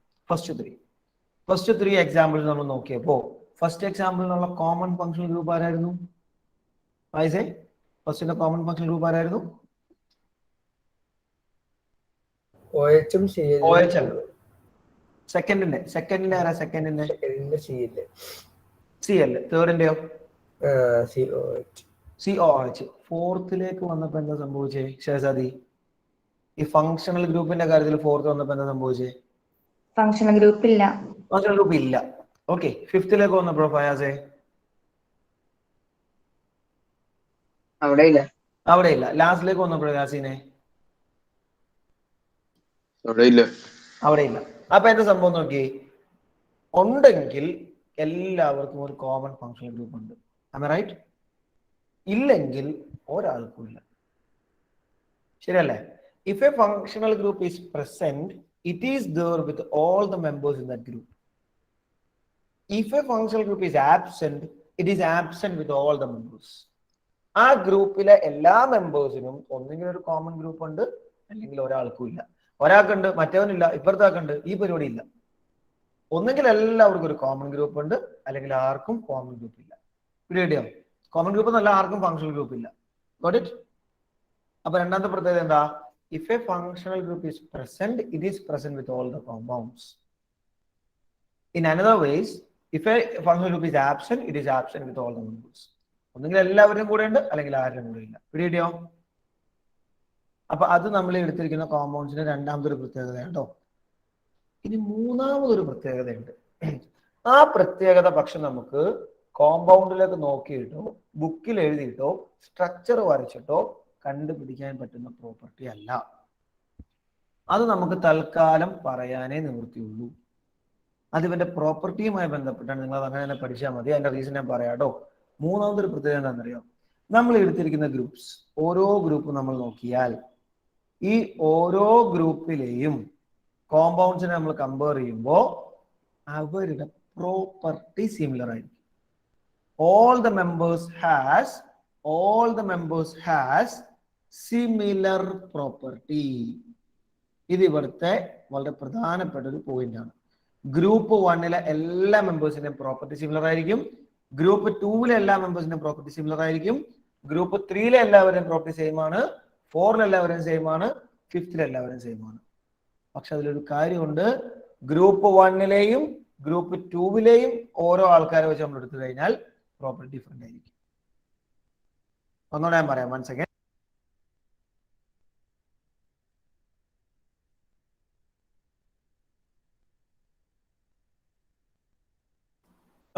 First three examples നമ്മൾ നോക്കിയപ്പോ ഫസ്റ്റ് എക്സാമ്പിളിനുള്ള കോമൺ ഫങ്ഷണൽ ഗ്രൂപ്പ് ആരായിരുന്നു? ഫസ്റ്റിന്റെ കോമൺ ഫങ്ഷണൽ ഗ്രൂപ്പ് ആരായിരുന്നു? OH. സെക്കൻഡിന്റെ ആരാ? സെക്കൻഡിന്റെ CL. തേർഡിന്റെയോ? COH. ഫോർത്തിലേക്ക് വന്നപ്പോ എന്താ സംഭവിച്ചേ ഷഹസാദി? ഈ ഫങ്ഷണൽ ഗ്രൂപ്പിന്റെ കാര്യത്തിൽ ഫോർത്ത് വന്നപ്പോ എന്താ സംഭവിച്ചേ? ഫങ്ഷണൽ ഗ്രൂപ്പ് ഇല്ല. ഫങ്ഷണൽ ഗ്രൂപ്പ് ഇല്ല. ഓക്കെ. ഫിഫ്തിലേക്ക് വന്നപ്പോ ഫയാസെ? അവിടെ ഇല്ല. ലാസ്റ്റിലേക്ക് വന്നപ്പോഴോ യാസീനെ? അവിടെ ഇല്ല. അപ്പൊ എന്താ സംഭവം നോക്കി? ഉണ്ടെങ്കിൽ എല്ലാവർക്കും ഒരു കോമൺ ഫങ്ഷണൽ ഗ്രൂപ്പ് ഉണ്ട്. റൈറ്റ്? ഇല്ലെങ്കിൽ ഒരാൾക്കും ഇല്ല. ശരിയല്ലേ? If a functional group is present, it is there with all the members in that group. If a functional group is absent, it is absent with all the members. ആ ഗ്രൂപ്പിലെ എല്ലാ മെമ്പേഴ്സിനും ഒന്നെങ്കിലും ഒരു common group ഉണ്ട്, അല്ലെങ്കിൽ ഒരാൾക്കും ഇല്ല. ഒരാൾക്കുണ്ട്, മറ്റവനില്ല, ഇപ്പുറത്താക്കുണ്ട്. ഈ പരിപാടി ഇല്ല. ഒന്നെങ്കിൽ എല്ലാവർക്കും ഒരു കോമൺ ഗ്രൂപ്പ് ഉണ്ട്, അല്ലെങ്കിൽ ആർക്കും കോമൺ ഗ്രൂപ്പ് ഇല്ല. പിടിയോ? കോമൺ ഗ്രൂപ്പ് എന്നല്ല, ആർക്കും ഫങ്ഷണൽ ഗ്രൂപ്പ് ഇല്ല. Got it? അപ്പൊ രണ്ടാമത്തെ പ്രത്യേകത എന്താ? If a functional group is present, it is present with all the compounds. In another ways, if a functional group is absent, it is absent with all the members. ഒന്നുകിൽ എല്ലാവരും കൂടെ ഉണ്ട് അല്ലെങ്കിൽ ആരും കൂടെ ഇല്ല. പിടിയോ? അപ്പൊ അത് നമ്മൾ എടുത്തിരിക്കുന്ന കോമ്പൗണ്ട്സിന്റെ രണ്ടാമത്തെ ഒരു പ്രത്യേകത കേട്ടോ. ഇനി മൂന്നാമതൊരു പ്രത്യേകതയുണ്ട്. ആ പ്രത്യേകത പക്ഷെ നമുക്ക് കോമ്പൗണ്ടിലേക്ക് നോക്കിയിട്ടോ ബുക്കിൽ എഴുതിയിട്ടോ സ്ട്രക്ചർ വരച്ചിട്ടോ കണ്ടുപിടിക്കാൻ പറ്റുന്ന പ്രോപ്പർട്ടി അല്ല. അത് നമുക്ക് തൽക്കാലം പറയാനേ നിവൃത്തിയുള്ളൂ. അത് ഇവന്റെ പ്രോപ്പർട്ടിയുമായി ബന്ധപ്പെട്ടാണ്. നിങ്ങൾ അങ്ങനെ തന്നെ പഠിച്ചാൽ മതി. അതിന്റെ റീസൺ ഞാൻ പറയാട്ടോ. മൂന്നാമതൊരു പ്രത്യേകത എന്താണെന്നറിയോ? നമ്മൾ എടുത്തിരിക്കുന്ന ഗ്രൂപ്പ്സ്, ഓരോ ഗ്രൂപ്പ് നമ്മൾ നോക്കിയാൽ ഈ ഓരോ ഗ്രൂപ്പിലെയും കോമ്പൗണ്ട്സിനെ നമ്മൾ കമ്പയർ ചെയ്യുമ്പോൾ അവരുടെ പ്രോപ്പർട്ടി സിമിലർ ആയിരിക്കും. all the members has similar property. ഇത് ഇവിടുത്തെ വളരെ പ്രധാനപ്പെട്ട ഒരു പോയിന്റ് ആണ്. ഗ്രൂപ്പ് 1 എല്ലാ മെമ്പേഴ്സിന്റെയും പ്രോപ്പർട്ടി സിമിലർ ആയിരിക്കും. ഗ്രൂപ്പ് 2 എല്ലാ മെമ്പേഴ്സിന്റെയും പ്രോപ്പർട്ടി സിമിലർ ആയിരിക്കും. ഗ്രൂപ്പ് 3 എല്ലാവരുടെയും പ്രോപ്പർട്ടി സെയിം ആണ്. 4 എല്ലാവരും സെയിം ആണ്. 5 എല്ലാവരും സെയിം ആണ്. പക്ഷെ അതിലൊരു കാര്യമുണ്ട്. ഗ്രൂപ്പ് 1 ഗ്രൂപ്പ് 2 ഓരോ ആൾക്കാരെ വെച്ച് നമ്മൾ എടുത്തു കഴിഞ്ഞാൽ പ്രോപ്പർട്ടി ഡിഫറെന്റ് ആയിരിക്കും. ഒന്നുകൂടെ ഞാൻ പറയാം. 1 second.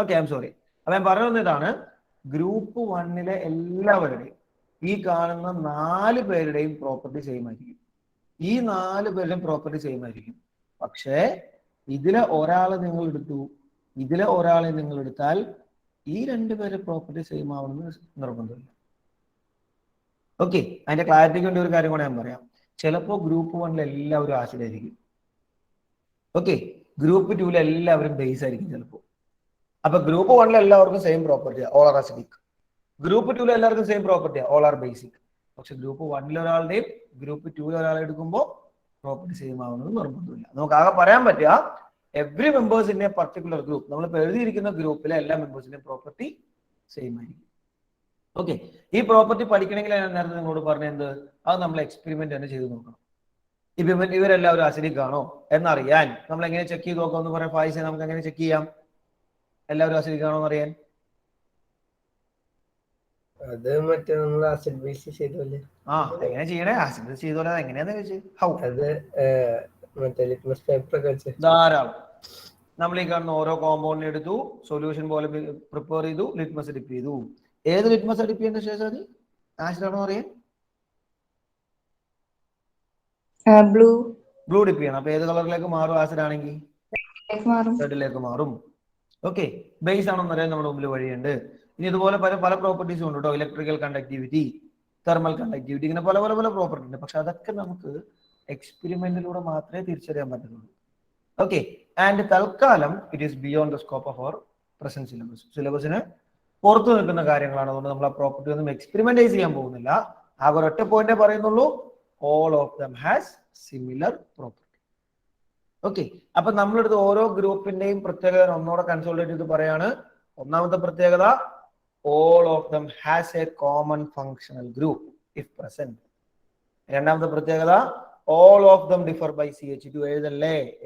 Okay, I am sorry. അപ്പൊ ഞാൻ പറയുന്നത് ഇതാണ്, ഗ്രൂപ്പ് 1 എല്ലാവരുടെയും ഈ കാണുന്ന 4 പേരുടെയും പ്രോപ്പർട്ടി സെയിം ആയിരിക്കും. ഈ 4 പേരുടെയും പ്രോപ്പർട്ടി സെയിം ആയിരിക്കും. പക്ഷേ ഇതിലെ ഒരാളെ നിങ്ങൾ എടുത്തു, ഇതിലെ ഒരാളെ നിങ്ങൾ എടുത്താൽ ഈ 2 പേരുടെ പ്രോപ്പർട്ടി സെയിം ആവണമെന്ന് നിർബന്ധമില്ല. ഓക്കെ, അതിന്റെ ക്ലാരിറ്റിക്ക് വേണ്ടി ഒരു കാര്യം കൂടെ ഞാൻ പറയാം. ചിലപ്പോൾ ഗ്രൂപ്പ് 1 എല്ലാവരും ആസിഡ് ആയിരിക്കും. ഓക്കെ, ഗ്രൂപ്പ് 2 എല്ലാവരും ബേസ് ആയിരിക്കും ചിലപ്പോൾ. അപ്പൊ ഗ്രൂപ്പ് 1 എല്ലാവർക്കും സെയിം പ്രോപ്പർട്ടിയാ, ഓൾ ആർ അസിഡിക്. ഗ്രൂപ്പ് 2 എല്ലാവർക്കും സെയിം പ്രോപ്പർട്ടിയാ, ഓൾ ആർ ബേസിക്. പക്ഷെ ഗ്രൂപ്പ് 1 ഒരാളുടെയും ഗ്രൂപ്പ് 2 ഒരാളെ എടുക്കുമ്പോൾ പ്രോപ്പർട്ടി സെയിം ആവുന്നത് നിർബന്ധമില്ല. നമുക്ക് ആകെ പറയാൻ പറ്റുക every members in A particular group, നമ്മളിപ്പോൾ എഴുതിയിരിക്കുന്ന ഗ്രൂപ്പിലെ എല്ലാ മെമ്പേഴ്സിന്റെയും പ്രോപ്പർട്ടി സെയിം ആയിരിക്കും. ഓക്കെ, ഈ പ്രോപ്പർട്ടി പഠിക്കണമെങ്കിൽ ഞാൻ നേരത്തെ നിങ്ങളോട് പറഞ്ഞത് അത് നമ്മൾ എക്സ്പെരിമെന്റ് തന്നെ ചെയ്ത് നോക്കണം. ഇവരെല്ലാവരും അസിഡിക് ആണോ എന്നറിയാൻ നമ്മൾ എങ്ങനെ ചെക്ക് ചെയ്ത് നോക്കാം എന്ന് പറയാം. ഫായിസെ നമുക്ക് എങ്ങനെ ചെക്ക് ചെയ്യാം എല്ലാവരും അസിഡിക് ആണോ എന്ന് അറിയാൻ? അത് മറ്റേ നമ്മൾ ആസിഡ് ബേസ് ചെയ്തോല്ലേ? എങ്ങനെ ചെയ്യണേ? ആസിഡ് ബേസ് ചെയ്തോലെ എങ്ങനെയാന്ന് ചോദിച്ചു. ഹൗ? അത് മറ്റേ ലിറ്റ്മസ് പേപ്പർ ഒക്കെ ധാരാളം. നമ്മൾ ഈ കാണുന്ന ഓരോ കോമ്പൗണ്ടിനെ എടുത്തു, സൊല്യൂഷൻ പോലെ പ്രിപ്പയർ ചെയ്തു, ലിറ്റ്മസ് ഡിപ്പ് ചെയ്തു. ഏത് ലിറ്റ്മസ് ഡിപ്പ് ചെയ്യേണ്ട ശേഷം അത് ആസിഡ് ആണോ അറിയാൻ? ബ്ലൂ ഡിപ്പ് ചെയ്യണം. അപ്പൊ ഏത് കളറിലേക്ക് മാറും? ആസിഡ് ആണെങ്കിൽ റെഡിലേക്ക് മാറും. ഓക്കെ, ബേസ് ആണോ എന്നറിയാൻ നമ്മുടെ മുമ്പിൽ വഴിയുണ്ട്. ഇനി ഇതുപോലെ പല പല പ്രോപ്പർട്ടീസും ഉണ്ട് കേട്ടോ. ഇലക്ട്രിക്കൽ കണ്ടക്ടിവിറ്റി, തെർമൽ കണ്ടക്ടിവിറ്റി, ഇങ്ങനെ പല പല പല പ്രോപ്പർട്ടി ഉണ്ട്. പക്ഷെ അതൊക്കെ നമുക്ക് എക്സ്പെരിമെന്റിലൂടെ മാത്രമേ തിരിച്ചറിയാൻ പറ്റുള്ളൂ. ഓക്കെ, ആൻഡ് തൽക്കാലം it is beyond the scope of our present syllabus. സിലബസിന് പുറത്തു നിൽക്കുന്ന കാര്യങ്ങളാണ്. അതുകൊണ്ട് നമ്മൾ ആ പ്രോപ്പർട്ടി ഒന്നും എക്സ്പെരിമെന്റൈസ് ചെയ്യാൻ പോകുന്നില്ല. ആ ഒരൊറ്റ പോയിന്റേ പറയുന്നുള്ളൂ, all of them has similar property. Okay, അപ്പൊ നമ്മളെടുത്ത് ഓരോ ഗ്രൂപ്പിന്റെയും പ്രത്യേകത ഒന്നോടെ കൺസോൾട്ടേറ്റ് ചെയ്ത് പറയാണ്. ഒന്നാമത്തെ പ്രത്യേകത, all of them has A common functional group if present. രണ്ടാമത്തെ പ്രത്യേകത, all of them differ by CH2.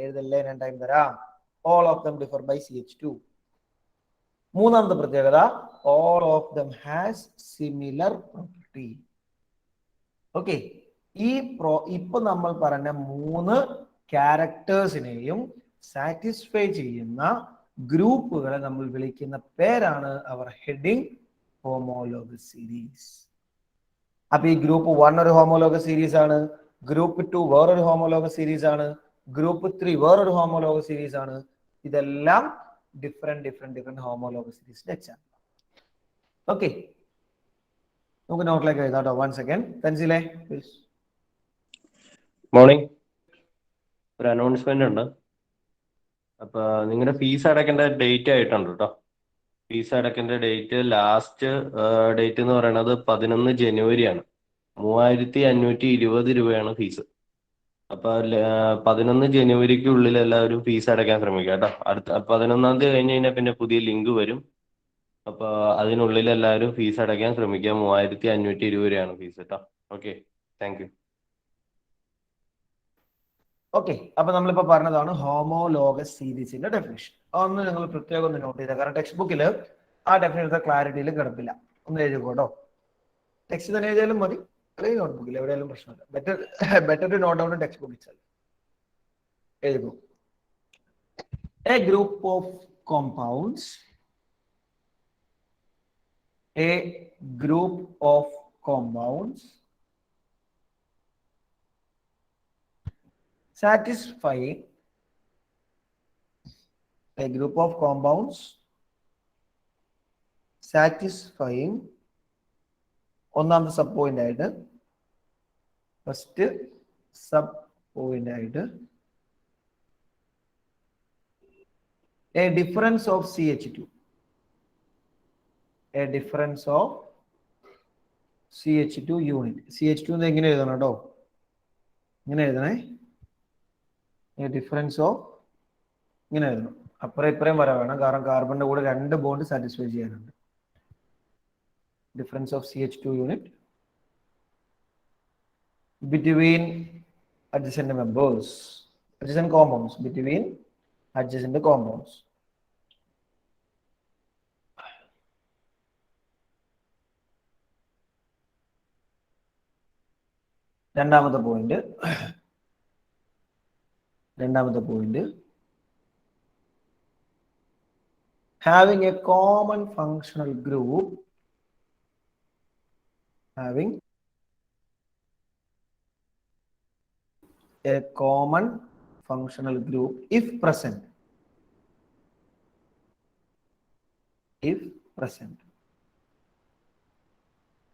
എഴുതല്ലേ ഞാൻ ടൈം തരാം. all of them differ by CH2. മൂന്നാമത്തെ പ്രത്യേകത, all of them has similar property. Okay, ഇപ്പൊ നമ്മൾ പറഞ്ഞ 3 ക്യാരക്ടേഴ്സിനെയും സാറ്റിസ്ഫൈ ചെയ്യുന്ന ഗ്രൂപ്പുകളെ നമ്മൾ വിളിക്കുന്ന പേരാണ് അവർ ഹെഡിങ് ഹോമോലോഗസ് സീരീസ്. അപ്പൊ ഈ ഗ്രൂപ്പ് 1 ഒരു ഹോമോലോഗസ് സീരീസ് ആണ്, ഗ്രൂപ്പ് 2 വേറൊരു ഹോമോലോഗസ് സീരീസ് ആണ്, ഗ്രൂപ്പ് 3 വേറൊരു ഹോമോലോഗസ് സീരീസ് ആണ്. ഇതെല്ലാം ഡിഫറെന്റ് ഹോമോലോഗസ് സീരീസിന്റെ എക്സാമ്പിൾ. ഓക്കെ, നമുക്ക് നോട്ടിലേക്ക് എഴുതാട്ടോ. 1 സെക്കൻഡ്. തൻസിലെ പ്ലീസ്. മോർണിംഗ്. ഒരു അനൗൺസ്മെന്റ് ഉണ്ട്. അപ്പൊ നിങ്ങളുടെ ഫീസ് അടയ്ക്കേണ്ട ഡേറ്റ് ആയിട്ടുണ്ട് കേട്ടോ. ഫീസ് അടയ്ക്കേണ്ട ഡേറ്റ്, ലാസ്റ്റ് ഡേറ്റ് എന്ന് പറയുന്നത് 11 ജനുവരിയാണ്. 3520 രൂപയാണ് ഫീസ്. അപ്പൊ 11 ജനുവരിക്കുള്ളിൽ എല്ലാവരും ഫീസ് അടയ്ക്കാൻ ശ്രമിക്കുക കേട്ടോ. അടുത്ത 11-ാം തീയതി കഴിഞ്ഞ് കഴിഞ്ഞാൽ പിന്നെ പുതിയ ലിങ്ക് വരും. അപ്പൊ അതിനുള്ളിൽ എല്ലാവരും ഫീസ് അടയ്ക്കാൻ ശ്രമിക്കുക. 3520 രൂപയാണ് ഫീസ് കേട്ടോ. Okay, thank you. ഓക്കെ, അപ്പൊ നമ്മളിപ്പോ പറഞ്ഞതാണ് ഹോമോലോഗസ് സീരീസിന്റെ ഡെഫിനിഷൻ. ഒന്ന് നിങ്ങൾ പ്രത്യേകം ഒന്ന് നോട്ട് ചെയ്താൽ, കാരണം ടെക്സ്റ്റ് ബുക്കിൽ ആ ഡെഫിനിഷൻ ക്ലാരിറ്റിയിൽ കിടപ്പില്ല. ഒന്ന് എഴുതിക്കോട്ടോ, ടെക്സ്റ്റ് തന്നെ എഴുതിയാലും മതി, അല്ലെങ്കിൽ നോട്ട് ബുക്കിൽ എവിടെയാലും പ്രശ്നമില്ല. Better to note down text book itself. എഴുതും. A group of compounds, a group of compounds satisfying a group of compounds satisfying ഒന്നാമത്തെ സബ് പോയിന്റ് ആയിട്ട് ഫസ്റ്റ് സബ് പോയിന്റ് ആയിട്ട് a difference of CH2, a difference of CH2 unit. CH2 എങ്ങനെ എഴുതണം കേട്ടോ, ഇങ്ങനെ എഴുതണേ. a difference of ഇങ്ങനെ എഴുതണം, അപ്പുറം ഇപ്പുറം വര വേണം, കാരണം കാർബണിന്റെ കൂടെ 2 ബോണ്ട് സാറ്റിസ്ഫൈ ചെയ്യാനുണ്ട്. Difference of CH2 unit between adjacent members, adjacent compounds, between adjacent compounds. രണ്ടാമത്തെ point having a common functional group, having a common functional group if present.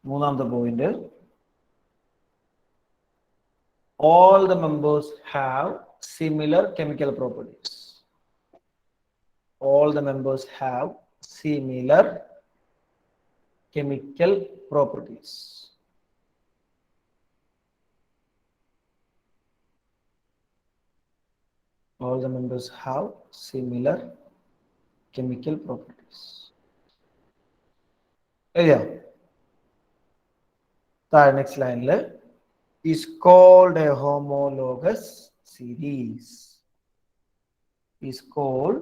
മൂന്നാമത്തെ point all the members have similar chemical properties. All the members have similar chemical properties. All the members have similar chemical properties. Yeah. The next line is called a homologous series. Is called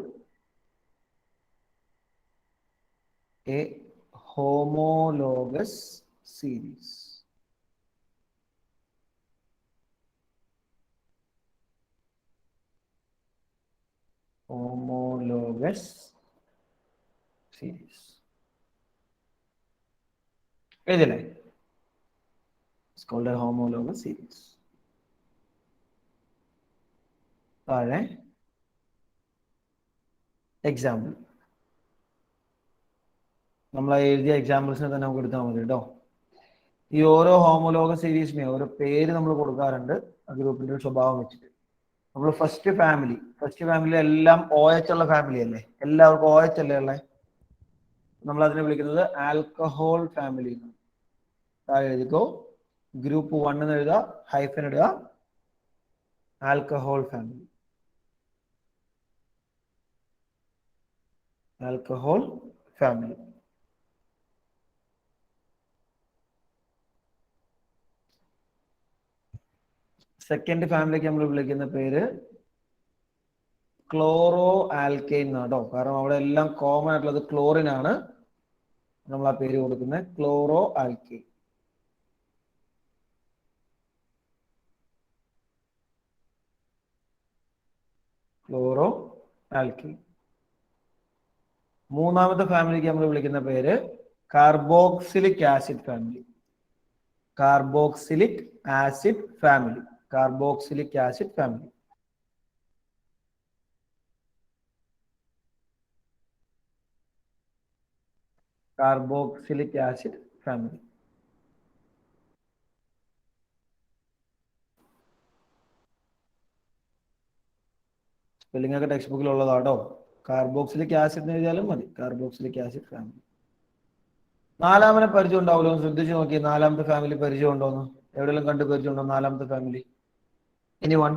a homologous series. Homologous series. It's called a homologous series. Example. നമ്മൾ എഴുതിയ എക്സാമ്പിൾസിനെ തന്നെ നമുക്ക് എടുത്താൽ മതി കേട്ടോ. ഈ ഓരോ homologous സീരീസിനെ ഓരോ പേര് നമ്മൾ കൊടുക്കാറുണ്ട് ആ ഗ്രൂപ്പിന്റെ ഒരു സ്വഭാവം വെച്ചിട്ട്. നമ്മൾ ഫസ്റ്റ് ഫാമിലി എല്ലാം OH ഉള്ള ഫാമിലി അല്ലേ, എല്ലാവർക്കും OH അല്ലേ ഉള്ളത്. നമ്മൾ അതിനെ വിളിക്കുന്നത് ആൽക്കഹോൾ ഫാമിലി. എഴുതിക്കോ, ഗ്രൂപ്പ് 1 എന്ന് എഴുതുക, ഹൈഫൻ ഇടുക, alcohol family. Alcohol family. Second ഫാമിലിക്ക് നമ്മൾ വിളിക്കുന്ന പേര് ക്ലോറോ ആൽക്കെയിൻ എന്നാട്ടോ, കാരണം അവിടെ എല്ലാം കോമൺ ആയിട്ടുള്ളത് ക്ലോറിൻ ആണ്. നമ്മൾ ആ പേര് കൊടുക്കുന്നത് ക്ലോറോ ആൽക്കെയിൻ. Chloro alkane. മൂന്നാമത്തെ ഫാമിലിക്ക് നമ്മൾ വിളിക്കുന്ന പേര് carboxylic acid family. Carboxylic acid family. Carboxylic acid family. Carboxylic acid family. Spelling ഒക്കെ ടെക്സ്റ്റ് ബുക്കിൽ ഉള്ളതാട്ടോ. കാർബോക്സിലിക് ആസിഡ് എഴുതിയാലും മതി. Carboxylic acid family. നാലാമനെ പരിചയം ഉണ്ടാവുമല്ലോ, ശ്രദ്ധിച്ചു നോക്കി. നാലാമത്തെ ഫാമിലി പരിചയം ഉണ്ടോന്ന് എവിടെയെങ്കിലും കണ്ട് പരിചയം ഉണ്ടോ നാലാമത്തെ ഫാമിലി? എനിവൺ?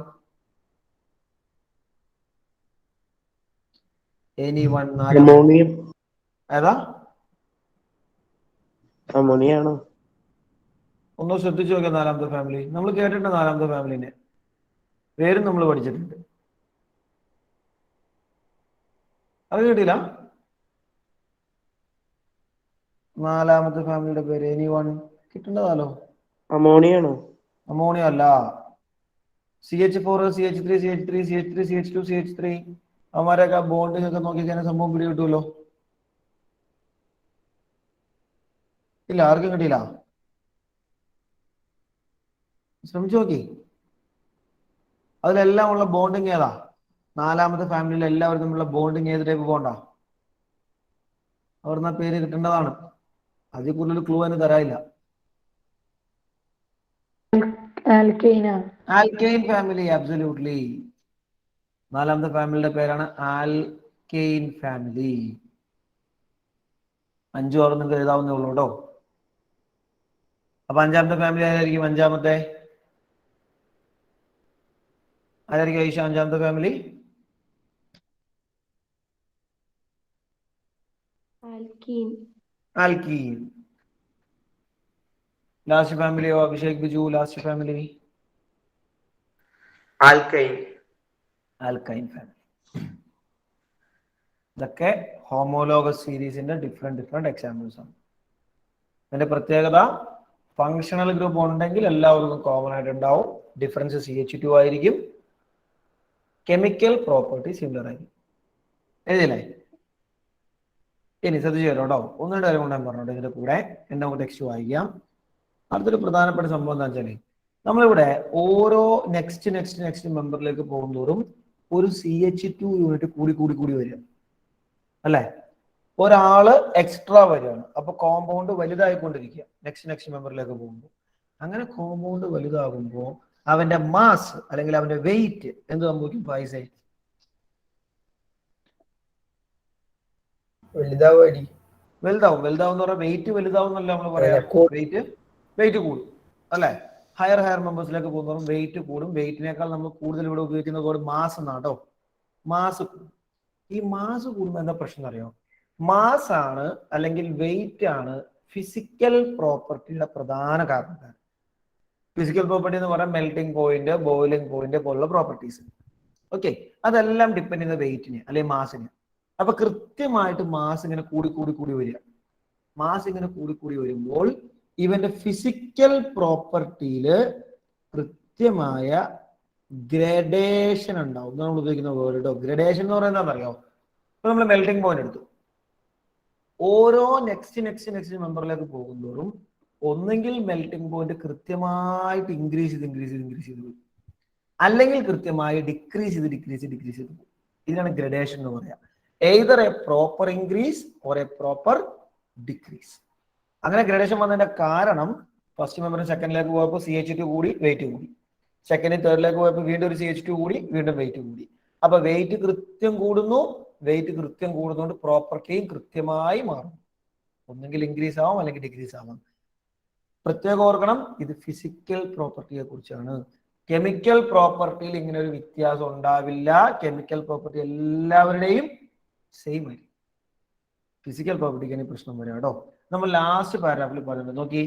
ഏതാ? അമോണിയാണോ? ഒന്ന് ശ്രദ്ധിച്ചു നോക്കിയ നാലാമത്തെ ഫാമിലി. നമ്മൾ കേട്ടിട്ടുണ്ട് നാലാമത്തെ ഫാമിലിനെ. പേരും നമ്മൾ പഠിച്ചിട്ടുണ്ട്. അത് കേട്ടില്ല? നാലാമത്തെ ഫാമിലിയുടെ പേര് എനിവൺ കിട്ടേണ്ടതാലോ? അമോണിയാണോ? അമോണിയ അല്ല. CH4, CH3, CH3, CH3, CH2, CH3 അവന്മാരെയൊക്കെ bonding ഒക്കെ നോക്കിക്കഴിഞ്ഞാൽ സംഭവം പിടി കിട്ടുമല്ലോ. ഇല്ല, ആർക്കും കിട്ടിയില്ല. ശ്രമിച്ചു നോക്കി. അതിലെല്ലാം ഉള്ള ബോണ്ടിങ് ഏതാ? നാലാമത്തെ ഫാമിലിയിൽ എല്ലാവരും തമ്മിലുള്ള ബോണ്ടിങ് ഏത് ടൈപ്പ് ബോണ്ടാ? അവിടുന്ന് പേര് കിട്ടേണ്ടതാണ്. അതിൽ കൂടുതൽ ക്ലൂ അതിന് തരാനില്ല. ആൽക്കൈനാ. Alkane family, absolutely. നാലാമത്തെ ഫാമിലിയുടെ പേരാണ് ആൽക്കെയിൻ ഫാമിലി. 5 ഓർ നിങ്ങൾക്ക് എഴുതാവുന്നേ ഉള്ളൂ കേട്ടോ. അപ്പൊ അഞ്ചാമത്തെ ഫാമിലി ആരായിരിക്കും? അഞ്ചാമത്തെ ആരായിരിക്കും ഐഷ? അഞ്ചാമത്തെ ഫാമിലി ആൽക്കീൻ. ആൽക്കീൻ. ലാസ്റ്റ് ഫാമിലിയോ Abhishek Biju? Last family alkyne. Alkyne family. ഇതൊക്കെ ഹോമോലോഗസ് സീരീസിന്റെ ഡിഫറെന്റ് എക്സാമ്പിൾസ് ആണ്. അതിന്റെ പ്രത്യേകത ഫങ്ഷണൽ ഗ്രൂപ്പ് ഉണ്ടെങ്കിൽ എല്ലാവർക്കും കോമൺ ആയിട്ട് ഉണ്ടാവും. ഡിഫറൻസ് CH2 ആയിരിക്കും. കെമിക്കൽ പ്രോപ്പർട്ടി സിമിലർ ആയിരിക്കും. എഴുതിയില്ലേ? ഇനി ശ്രദ്ധിച്ചു കേട്ടോ. ഒന്ന് രണ്ട് കാര്യം കൊണ്ട് ഞാൻ പറഞ്ഞോട്ടെ ഇതിന്റെ കൂടെ. എന്നെ നമുക്ക് ടെക്സ്റ്റ് വായിക്കാം. അടുത്തൊരു പ്രധാനപ്പെട്ട സംഭവം എന്താ വെച്ചാൽ നമ്മളിവിടെ ഓരോ നെക്സ്റ്റ് മെമ്പറിലേക്ക് പോകുന്തോറും ഒരു CH2 യൂണിറ്റ് കൂടി വരിക അല്ലെ? ഒരാള് എക്സ്ട്രാ വരികയാണ്. അപ്പൊ കോമ്പൗണ്ട് വലുതായിക്കൊണ്ടിരിക്കുക നെക്സ്റ്റ് മെമ്പറിലേക്ക് പോകുമ്പോൾ. അങ്ങനെ കോമ്പൗണ്ട് വലുതാകുമ്പോൾ അവന്റെ മാസ് അല്ലെങ്കിൽ അവന്റെ വെയിറ്റ് എന്ത് സംഭവിക്കും? പൈസ വലുതാവും എന്ന് പറഞ്ഞാൽ വെയിറ്റ് വലുതാവും എന്നല്ല നമ്മൾ പറയാം. വെയിറ്റ് കൂടും അല്ലെ? ഹയർ മെമ്പേഴ്സിലേക്ക് പോകുന്നതും വെയിറ്റ് കൂടും. വെയിറ്റിനേക്കാൾ നമ്മൾ കൂടുതൽ ഇവിടെ ഉപയോഗിക്കുന്ന വേർഡ് മാസ് എന്നാട്ടോ. മാസ് കൂടും. ഈ മാസ് കൂടുമ്പോൾ എന്താ പ്രശ്നം അറിയോ? മാസ് ആണ് അല്ലെങ്കിൽ വെയിറ്റ് ആണ് ഫിസിക്കൽ പ്രോപ്പർട്ടിയുടെ പ്രധാന കാരണക്കാരൻ. ഫിസിക്കൽ പ്രോപ്പർട്ടി എന്ന് പറയാൻ മെൽറ്റിംഗ് പോയിന്റ്, ബോയിലിംഗ് പോയിന്റ് പോലുള്ള പ്രോപ്പർട്ടീസ്. ഓക്കെ, അതെല്ലാം ഡിപ്പെൻഡ് ചെയ്യുന്ന വെയിറ്റിന് അല്ലെങ്കിൽ മാസിന്. അപ്പൊ കൃത്യമായിട്ട് മാസ് ഇങ്ങനെ കൂടി വരിക. മാസ് ഇങ്ങനെ കൂടി വരുമ്പോൾ ഇവന്റെ ഫിസിക്കൽ പ്രോപ്പർട്ടിയില് കൃത്യമായ ഗ്രഡേഷൻ ഉണ്ടാവും. നമ്മൾ ഉപയോഗിക്കുന്ന വേർഡ് ഗ്രഡേഷൻ എന്ന് പറയുന്നത് എന്താണെന്നറിയോ? ഇപ്പൊ നമ്മൾ മെൽറ്റിംഗ് പോയിന്റ് എടുത്തു. ഓരോ നെക്സ്റ്റ് മെമ്പറിലേക്ക് പോകുന്തോറും ഒന്നെങ്കിൽ മെൽറ്റിംഗ് പോയിന്റ് കൃത്യമായിട്ട് ഇൻക്രീസ് ചെയ്ത് പോകും, അല്ലെങ്കിൽ കൃത്യമായി ഡിക്രീസ് ചെയ്ത് പോകും. ഇതിനാണ് ഗ്രഡേഷൻ എന്ന് പറയാം. Either A proper increase or A proper decrease. അങ്ങനെ ഗ്രഡേഷൻ വന്നതിന്റെ കാരണം ഫസ്റ്റ് മെമ്പറിന് സെക്കൻഡിലേക്ക് പോയപ്പോൾ CH2 കൂടി, വെയിറ്റ് കൂടി. സെക്കൻഡ് തേർഡിലേക്ക് പോയപ്പോൾ വീണ്ടും ഒരു CH2 കൂടി, വീണ്ടും വെയിറ്റ് കൂടി. അപ്പൊ വെയിറ്റ് കൃത്യം കൂടുന്നതുകൊണ്ട് പ്രോപ്പർട്ടിയും കൃത്യമായി മാറും. ഒന്നെങ്കിൽ ഇൻക്രീസ് ആവാം അല്ലെങ്കിൽ ഡിക്രീസ് ആവാം. പ്രത്യേകം ഓർക്കണം, ഇത് ഫിസിക്കൽ പ്രോപ്പർട്ടിയെ കുറിച്ചാണ്. കെമിക്കൽ പ്രോപ്പർട്ടിയിൽ ഇങ്ങനെ ഒരു വ്യത്യാസം ഉണ്ടാവില്ല. കെമിക്കൽ പ്രോപ്പർട്ടി എല്ലാവരുടെയും സെയിം ആയിരിക്കും. ഫിസിക്കൽ പ്രോപ്പർട്ടിക്ക് പ്രശ്നം വരാം കേട്ടോ. നമ്മൾ ലാസ്റ്റ് പാരാഗ്രാഫിൽ പറയുന്നത് നോക്കി,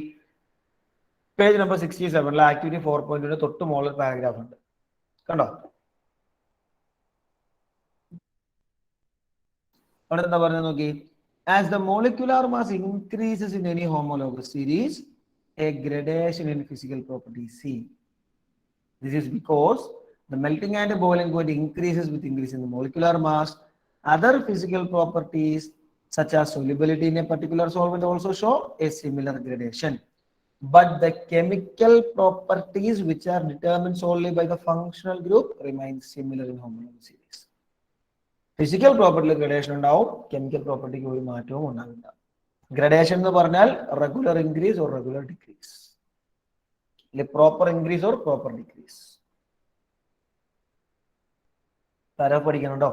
പേജ് നമ്പർ 67 ആക്ടിവിറ്റി 4.2 തൊട്ട് മുകളിൽ പാരഗ്രാഫ് ഉണ്ട് കണ്ടോ? അവിടെ എന്താ പറയുന്നത് നോക്കി, as the molecular mass increases in any homologous series A gradation in physical property C. This is because the melting and boiling point increases with increase in the molecular mass. Other physical properties such as solubility in a particular solvent also show a similar gradation. But the chemical properties which are determined solely by the functional group remain similar in homologous series. Physical property gradation ഉണ്ടാവും, chemical property ക്ക് ഒരു മാറ്റവും ഉണ്ടാവില്ല. Gradation എന്ന് പറഞ്ഞാൽ regular increase or regular decrease. Proper increase or proper decrease. Thara പഠിക്കണുണ്ടോ?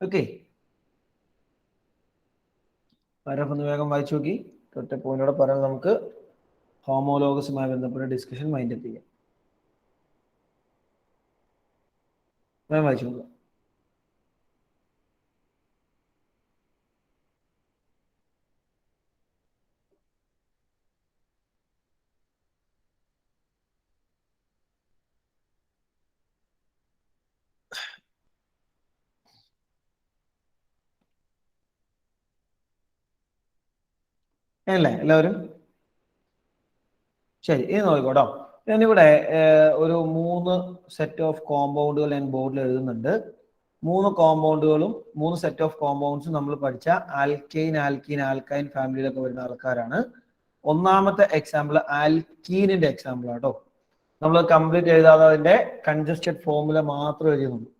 Okay, paragraph ഒന്ന് വേഗം വായിച്ചു നോക്കി. ഒറ്റ പോയിന്റോടെ പറയാൻ നമുക്ക് ഹോമോലോഗസുമായി ബന്ധപ്പെട്ട ഡിസ്കഷൻ മൈൻഡ് അപ്പ് ചെയ്യാം. വേഗം വായിച്ചു നോക്കുക. അല്ലേ എല്ലാവരും? ശരി, ഇനി നോക്കിക്കോട്ടോ. ഞാനിവിടെ ഒരു 3 സെറ്റ് ഓഫ് കോമ്പൗണ്ടുകൾ ഞാൻ ബോർഡിൽ എഴുതുന്നുണ്ട്. 3 കോമ്പൗണ്ടുകളും 3 സെറ്റ് ഓഫ് കോമ്പൗണ്ട്സും നമ്മൾ പഠിച്ച ആൽക്കെയിൻ, ആൽക്കീൻ, ആൽക്കൈൻ ഫാമിലിയിലൊക്കെ വരുന്ന ആൾക്കാരാണ്. ഒന്നാമത്തെ എക്സാമ്പിൾ ആൽക്കീനിന്റെ എക്സാമ്പിൾ ആട്ടോ. നമ്മൾ കംപ്ലീറ്റ് എഴുതാതെ അതിന്റെ കൺജസ്റ്റഡ് ഫോർമുല മാത്രം എഴുതുന്നുള്ളൂ.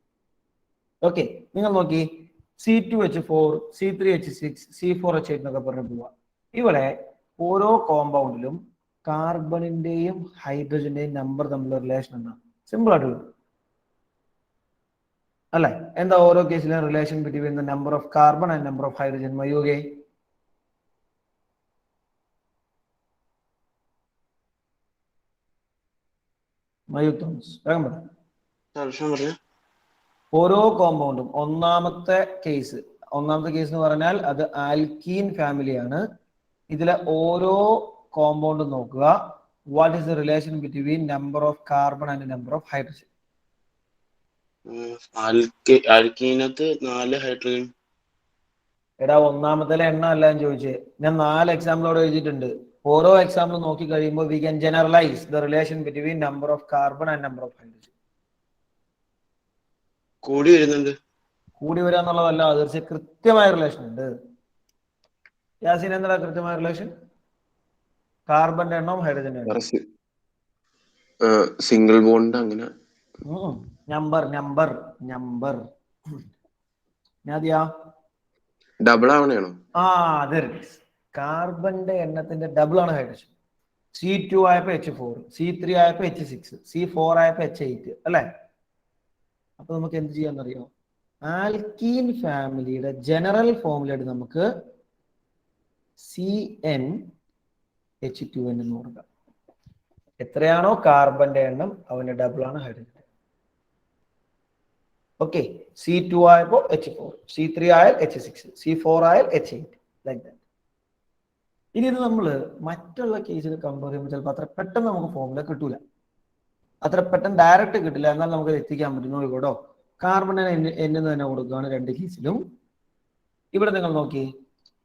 ഓക്കെ, നിങ്ങൾ നോക്കി C2H4, C3H6, C4H8 എന്നൊക്കെ പറഞ്ഞു പോവാ. ഇവിടെ ഓരോ കോമ്പൗണ്ടിലും കാർബണിന്റെയും ഹൈഡ്രജന്റെയും നമ്പർ തമ്മിലുള്ള റിലേഷൻ എന്താണ്? സിമ്പിൾ ആയിട്ട് വരും അല്ലെ? എന്താ ഓരോ കേസിലും relation between the number of carbon and number of hydrogen? മയൂകെ മയൂക് തോമസ് വേഗം പറയാം. ഓരോ കോമ്പൗണ്ടും ഒന്നാമത്തെ കേസ് എന്ന് പറഞ്ഞാൽ അത് ആൽക്കീൻ ഫാമിലിയാണ്. ഇതിലെ ഓരോ കോമ്പൗണ്ട് നോക്കുക. What is the relation between number of carbon and number of hydrogen? ആൽക്കീനത്ത് 4 ഹൈഡ്രജൻ. എടാ, ഒന്നാമത്തെ എണ്ണ അല്ല ഞാൻ ചോദിച്ചേ. ഞാൻ 4 എക്സാമ്പിളോട് എഴുതിയിട്ടുണ്ട്. ഓരോ എക്സാമ്പിൾ നോക്കി കഴിയുമ്പോൾ we can generalise the relation between number of carbon and number of hydrogen. കൂടി വരുന്നുണ്ട്. കൂടി വരിക എന്നുള്ളതല്ല, തീർച്ചയായും കൃത്യമായ റിലേഷൻ ഉണ്ട്. യാസിൻ, എന്താ കൃത്യമായ റിലേഷൻ? കാർബന്റെ എണ്ണവും ഹൈഡ്രജന്റെ എണ്ണം. സിംഗിൾ ബോണ്ട് അങ്ങനെ. നമ്പർ ഡബിൾ ആവണേണോ? അതെ. കാർബന്റെ എണ്ണത്തിന്റെ ഡബിൾ ആണ് ഹൈഡ്രജൻ. C2 ആയപ്പോ H4, C3 ആയപ്പോ H6, C4 ആയപ്പോ H8 അല്ലെ? അപ്പൊ നമുക്ക് എന്ത് ചെയ്യാന്നറിയോ? ആൽക്കീൻ ഫാമിലിയുടെ ജനറൽ ഫോർമുലയായിട്ട് നമുക്ക് CnH2n എന്ന് കൊടുക്കാം. എത്രയാണോ കാർബന്റെ എണ്ണം അവന്റെ ഡബിൾ ആണ് ഹൈഡ്രജൻ. ഓക്കെ, C2 ആയപ്പോ H4, C3 ആയാൽ H6, C4 ആയാൽ H8 ലൈക്ക് ദാറ്റ്. ഇനി ഇത് നമ്മൾ മറ്റുള്ള കേസിൽ കമ്പയർ ചെയ്യുമ്പോൾ ചിലപ്പോൾ അത്ര പെട്ടെന്ന് നമുക്ക് ഫോർമുല കിട്ടൂല, അത്ര പെട്ടെന്ന് ഡയറക്റ്റ് കിട്ടില്ല. എന്നാൽ നമുക്ക് എത്തിക്കാൻ പറ്റും. നോക്കിക്കോട്ടോ, കാർബണിന് എന്ന് തന്നെ കൊടുക്കുകയാണ് 2 കേസിലും. ഇവിടെ നിങ്ങൾ നോക്കി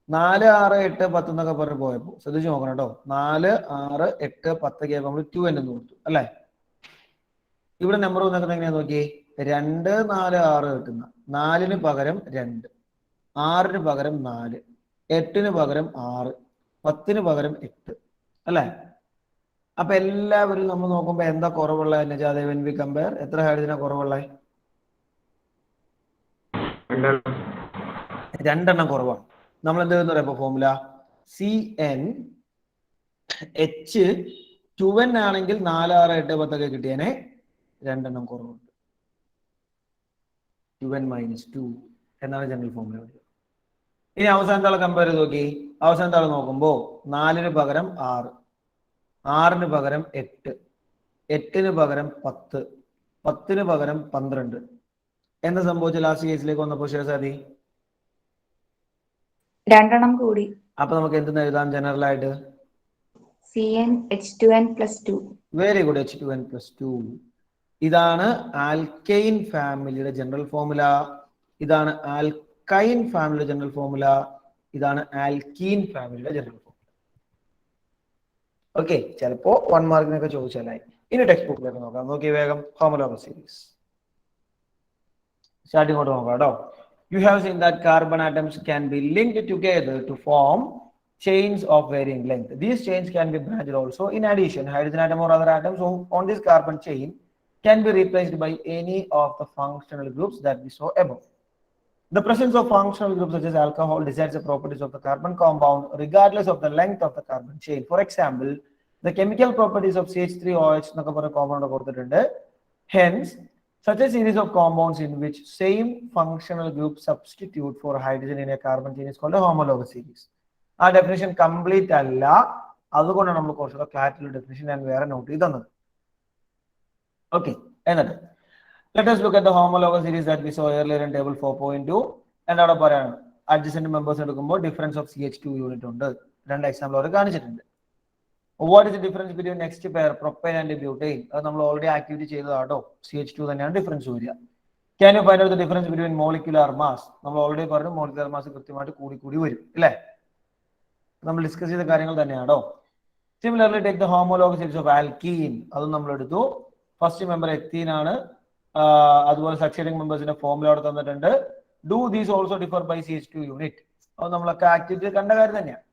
4, 6, 8, 10 എന്നൊക്കെ പറഞ്ഞ് പോയപ്പോൾ ശ്രദ്ധിച്ച് നോക്കണം കേട്ടോ. 4, 6, 8, 10 കേൾപ്പോൾ നമ്മൾ 2n എന്ന് കൊടുത്തു അല്ലെ? ഇവിടെ നമ്പർ വന്നേക്കുന്നത് എങ്ങനെയാ നോക്കി? 2, 4, 6 കിട്ടുന്ന 4ന് പകരം 2, 6ന് പകരം 4, 8ന് പകരം 6, 10ന് പകരം 8 അല്ലെ? അപ്പൊ എല്ലാവരും നമ്മൾ നോക്കുമ്പോ എന്താ കുറവുള്ള നജാദേവൻ വി കമ്പയർ? എത്ര ഹൈഡ്രജനാ കുറവുള്ള? 2 എണ്ണം കുറവാണ്. നമ്മൾ എന്ത് പറയുമ്പോ ഫോർമുല CnH2n ആണെങ്കിൽ 4, 6, 8, 10 ഒക്കെ കിട്ടിയേനെ. 2 എണ്ണം കുറവുണ്ട്. 2n - 2 എന്നാണ് ജനറൽ ഫോർമുല. ഇനി അവസാനത്തെ ആളെ കമ്പയർ ചെയ്ത് നോക്കി. അവസാനത്തെ ആളെ നോക്കുമ്പോ 4ന് പകരം 6, 6ന് പകരം 8, 8ന് പകരം 10, 10ന് പകരം 12. എന്താ സംഭവിച്ച ലാസ്റ്റ് കേസിലേക്ക് വന്നപ്പോ ശിവസാദി? 2 എണ്ണം കൂടി. അപ്പൊ നമുക്ക് എന്തെന്ന് എഴുതാം ജനറൽ ആയിട്ട്? CnH2n+2. Very good, H2n+2. ഇതാണ് ആൽക്കൈൻ ഫാമിലിയുടെ ജനറൽ ഫോർമുല. ഇതാണ് ആൽക്കൈൻ ഫാമിലിയുടെ ജനറൽ ഫോർമുല. ഇതാണ് ആൽക്കീൻ ഫാമിലിയുടെ ജനറൽ ഫോർമുല. ഓക്കെ, ചിലപ്പോ 1 മാർക്കിനൊക്കെ ചോദിച്ചാലായി. ഇനി ടെക്സ്റ്റ് ബുക്കിലേക്ക് നോക്കാം. നോക്കി വേഗം ഹോമോലോഗസ് സീരീസ് സ്റ്റാർട്ടിംഗ് കൊണ്ട് നോക്കാം കേട്ടോ. You have seen that carbon atoms can be linked together to form chains of varying length. These chains can be branched also. In addition, hydrogen atom or other atoms on this carbon chain can be replaced by any of the functional groups that we saw above. The presence of functional groups such as alcohol decides the properties of the carbon compound regardless of the length of the carbon chain. For example, the chemical properties of CH3OH compound. Hence, such a series of compounds in which same functional group substitute for hydrogen in a carbon chain is called a homologous series. Our definition complete alla. അതുകൊണ്ടാണ് നമ്മൾ കുറച്ചുകൂടെ ക്ലാരിറ്റിയുള്ള definition ഞാൻ വേറെ not ചെയ്ത് തന്നത്. Okay, എന്നിട്ട് Let us look at the homologous series that we saw earlier in table 4.2. And അവിടെ പറയാണ് adjacent members എടുക്കുമ്പോൾ difference of CH2 unit ഉണ്ട്. രണ്ട് എക്സാമ്പിൾ അവർ കാണിച്ചിട്ടുണ്ട്. What is the difference between next pair propane and butane? അത് നമ്മൾ already activity ചെയ്തതാട്ടോ. CH2 തന്നെയാണ് difference വരിക. Can you find out the difference between molecular mass? നമ്മൾ ഓൾറെഡി പറഞ്ഞു molecular mass കൃത്യമായിട്ട് കൂടി വരും അല്ലേ? നമ്മൾ ഡിസ്കസ് ചെയ്ത കാര്യങ്ങൾ തന്നെയാണോ? Similarly, take the homologous series of alkene. അതും നമ്മൾ എടുത്തു. ഫസ്റ്റ് മെമ്പർ എത്തീൻ ആണ്. അതുപോലെ സക്സീഡിംഗ് മെമ്പേഴ്സിന്റെ ഫോർമുല അവിടെ തന്നിട്ടുണ്ട്. Do these also differ by CH2 unit? അത് നമ്മളൊക്കെ ആക്ടിവിറ്റി കണ്ട കാര്യം തന്നെയാണ്.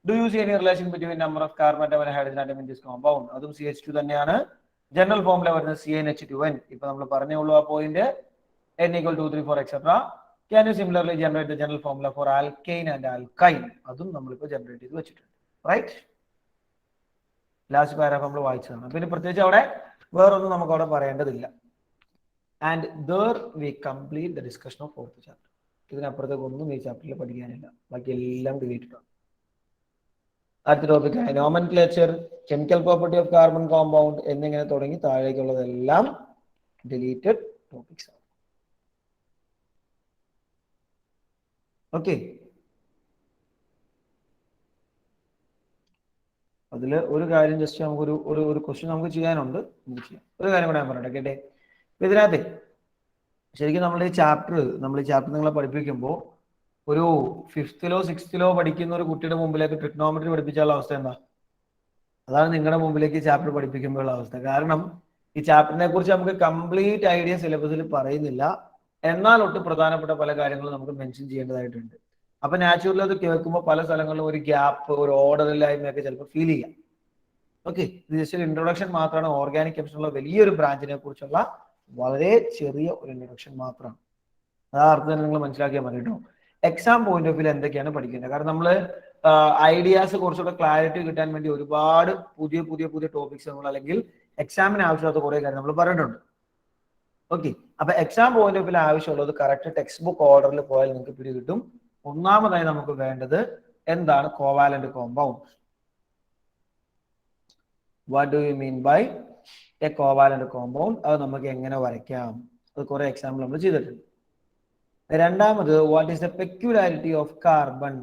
Do you see any relation between number of carbon atom and hydrogen atom in this compound? അതും CH2 തന്നെയാണ്. ജനറൽ ഫോർമുല വരുന്നത് CnH2n. ഇപ്പൊ നമ്മൾ പറഞ്ഞേ ഉള്ളൂ ആ point. n equal 2, 3, 4 etc. Can you similarly generate the general formula for alkane and alkyne? അതും നമ്മളിപ്പോൾ ജനറേറ്റ് ചെയ്ത് വെച്ചിട്ടുണ്ട്. റൈറ്റ്? ലാസ്റ്റ് പാരാഗ്രാഫ് നമ്മൾ വായിച്ചതാണ്. പിന്നെ പ്രത്യേകിച്ച് അവിടെ വേറൊന്നും നമുക്ക് അവിടെ പറയേണ്ടതില്ല. And there we complete the discussion of fourth chapter. ഇതിനപ്പുറത്തേക്ക് ഒന്നും ഈ ചാപ്റ്ററിൽ പഠിക്കാനില്ല. ബാക്കി എല്ലാം ഡിലീറ്റഡ് ആണ്. അടുത്ത topic nomenclature, chemical property of carbon compound എന്നിങ്ങനെ തുടങ്ങി താഴേക്കുള്ളതെല്ലാം ഡിലീറ്റഡ് ടോപ്പിക്സ് ആണ്. ഓക്കെ, അതിൽ ഒരു കാര്യം ജസ്റ്റ് നമുക്ക് ഒരു ക്വസ്റ്റ്യൻ നമുക്ക് ചെയ്യാനുണ്ട്. ഒരു കാര്യം കൂടെ ഞാൻ പറയട്ടെ കേട്ടെ. ഇതിനകത്ത് ശരിക്കും നമ്മൾ ഈ ചാപ്റ്റർ നിങ്ങളെ പഠിപ്പിക്കുമ്പോൾ ഒരു 5th-ലോ 6th-ലോ പഠിക്കുന്ന ഒരു കുട്ടിയുടെ മുമ്പിലേക്ക് ട്രിഗ്നോമെട്രി പഠിപ്പിച്ചാലുള്ള അവസ്ഥ എന്താ? അതാണ് നിങ്ങളുടെ മുമ്പിലേക്ക് ഈ ചാപ്റ്റർ പഠിപ്പിക്കുമ്പോഴുള്ള അവസ്ഥ. കാരണം ഈ ചാപ്റ്ററിനെ കുറിച്ച് നമുക്ക് കംപ്ലീറ്റ് ഐഡിയ സിലബസിൽ പറയുന്നില്ല. എന്നാൽ ഒട്ട് പ്രധാനപ്പെട്ട പല കാര്യങ്ങളും നമുക്ക് മെൻഷൻ ചെയ്യേണ്ടതായിട്ടുണ്ട്. അപ്പൊ നാച്ചുറലി അത് കേൾക്കുമ്പോൾ പല സ്ഥലങ്ങളിലും ഒരു ഗ്യാപ്പ്, ഒരു ഓർഡർ ഇല്ലായ്മയൊക്കെ ചിലപ്പോൾ ഫീൽ ചെയ്യാം. ഓക്കെ, ഇത് ജസ്റ്റ് ഒരു ഇൻട്രൊഡക്ഷൻ മാത്രമാണ്. ഓർഗാനിക് കെമിസ്ട്രിയുള്ള വലിയൊരു ബ്രാഞ്ചിനെ കുറിച്ചുള്ള വളരെ ചെറിയ ഒരു ഇൻട്രൊഡക്ഷൻ മാത്രമാണ്. ആ അർത്ഥം തന്നെ നിങ്ങൾ മനസ്സിലാക്കിയാൽ മതി കേട്ടോ. എക്സാം പോയിന്റ് ഓഫ് വ്യൂ എന്തൊക്കെയാണ് പഠിക്കേണ്ടത്? കാരണം നമ്മൾ ഐഡിയാസ് കുറച്ചുകൂടെ ക്ലാരിറ്റി കിട്ടാൻ വേണ്ടി ഒരുപാട് പുതിയ ടോപ്പിക്സ് നമ്മൾ അല്ലെങ്കിൽ എക്സാമിന് ആവശ്യമില്ലാത്ത കുറെ കാര്യം നമ്മൾ പറഞ്ഞിട്ടുണ്ട്. ഓക്കെ, അപ്പൊ എക്സാം പോയിന്റ് ഓഫ് വ്യൂ ആവശ്യമുള്ളത് കറക്റ്റ് ടെക്സ്റ്റ് ബുക്ക് ഓർഡറിൽ പോയാൽ നിങ്ങൾക്ക് പിടി കിട്ടും. ഒന്നാമതായി നമുക്ക് വേണ്ടത് എന്താണ് covalent compound? What do you mean by a covalent compound? അത് നമുക്ക് എങ്ങനെ വരയ്ക്കാം? അത് കുറെ എക്സാമ്പിൾ നമ്മൾ ചെയ്തിട്ടുണ്ട്. രണ്ടാമത് what is the peculiarity of carbon,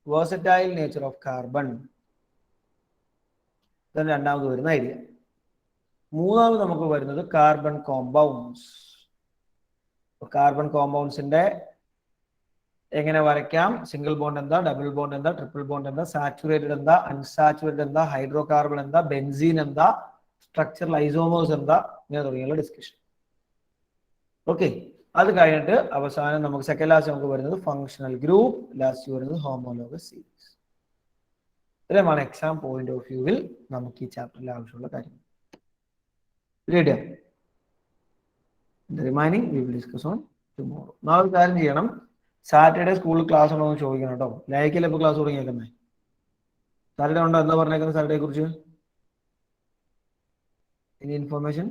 versatile nature of carbon, ഇതാണ് രണ്ടാമത് വരുന്ന ഐഡിയ. മൂന്നാമത് നമുക്ക് വരുന്നത് കാർബൺ കോമ്പൗണ്ട്സ്. കാർബൺ കോമ്പൗണ്ട്സിന്റെ എങ്ങനെ വരയ്ക്കാം, സിംഗിൾ ബോണ്ട് എന്താ, ഡബിൾ ബോണ്ട് എന്താ, ട്രിപ്പിൾ ബോണ്ട് എന്താ, സാച്ചുറേറ്റഡ് എന്താ, അൺസാച്ചുറേറ്റഡ് എന്താ, ഹൈഡ്രോ കാർബൺ എന്താ, ബെൻസീൻ എന്താ, സ്ട്രക്ചറൽ ഐസോമേഴ്സ് എന്താ, ഇങ്ങനെ തുടങ്ങിയുള്ള ഡിസ്കഷൻ. ഓക്കെ, അത് കഴിഞ്ഞിട്ട് അവസാനം നമുക്ക് സെക്കൻഡ് ലാസ്റ്റ് നമുക്ക് വരുന്നത് ഫങ്ഷണൽ ഗ്രൂപ്പ്, ലാസ്റ്റ് വരുന്നത് ഹോമോലോഗസ് സീരീസ്. ഇത്രയുമാണ് എക്സാം പോയിന്റ് ഓഫ് വ്യൂവിൽ നമുക്ക് ഈ ചാപ്റ്ററിൽ ആവശ്യമുള്ള കാര്യങ്ങൾ. റെഡിയാ? Remaining we will discuss on tomorrow. നാളെ ഒരു കാര്യം ചെയ്യണം, സാറ്റർഡേ സ്കൂളിൽ ക്ലാസ് ഉണ്ടോ എന്ന് ചോദിക്കണം കേട്ടോ. ലൈക്കിൽ ഇപ്പോൾ ക്ലാസ് തുടങ്ങിയേക്കുന്നത് സാറ്റർഡേ ഉണ്ടോ? എന്താ പറഞ്ഞേക്കുന്നത് സാറ്റർഡേ കുറിച്ച്? ഇനി ഇൻഫോർമേഷൻ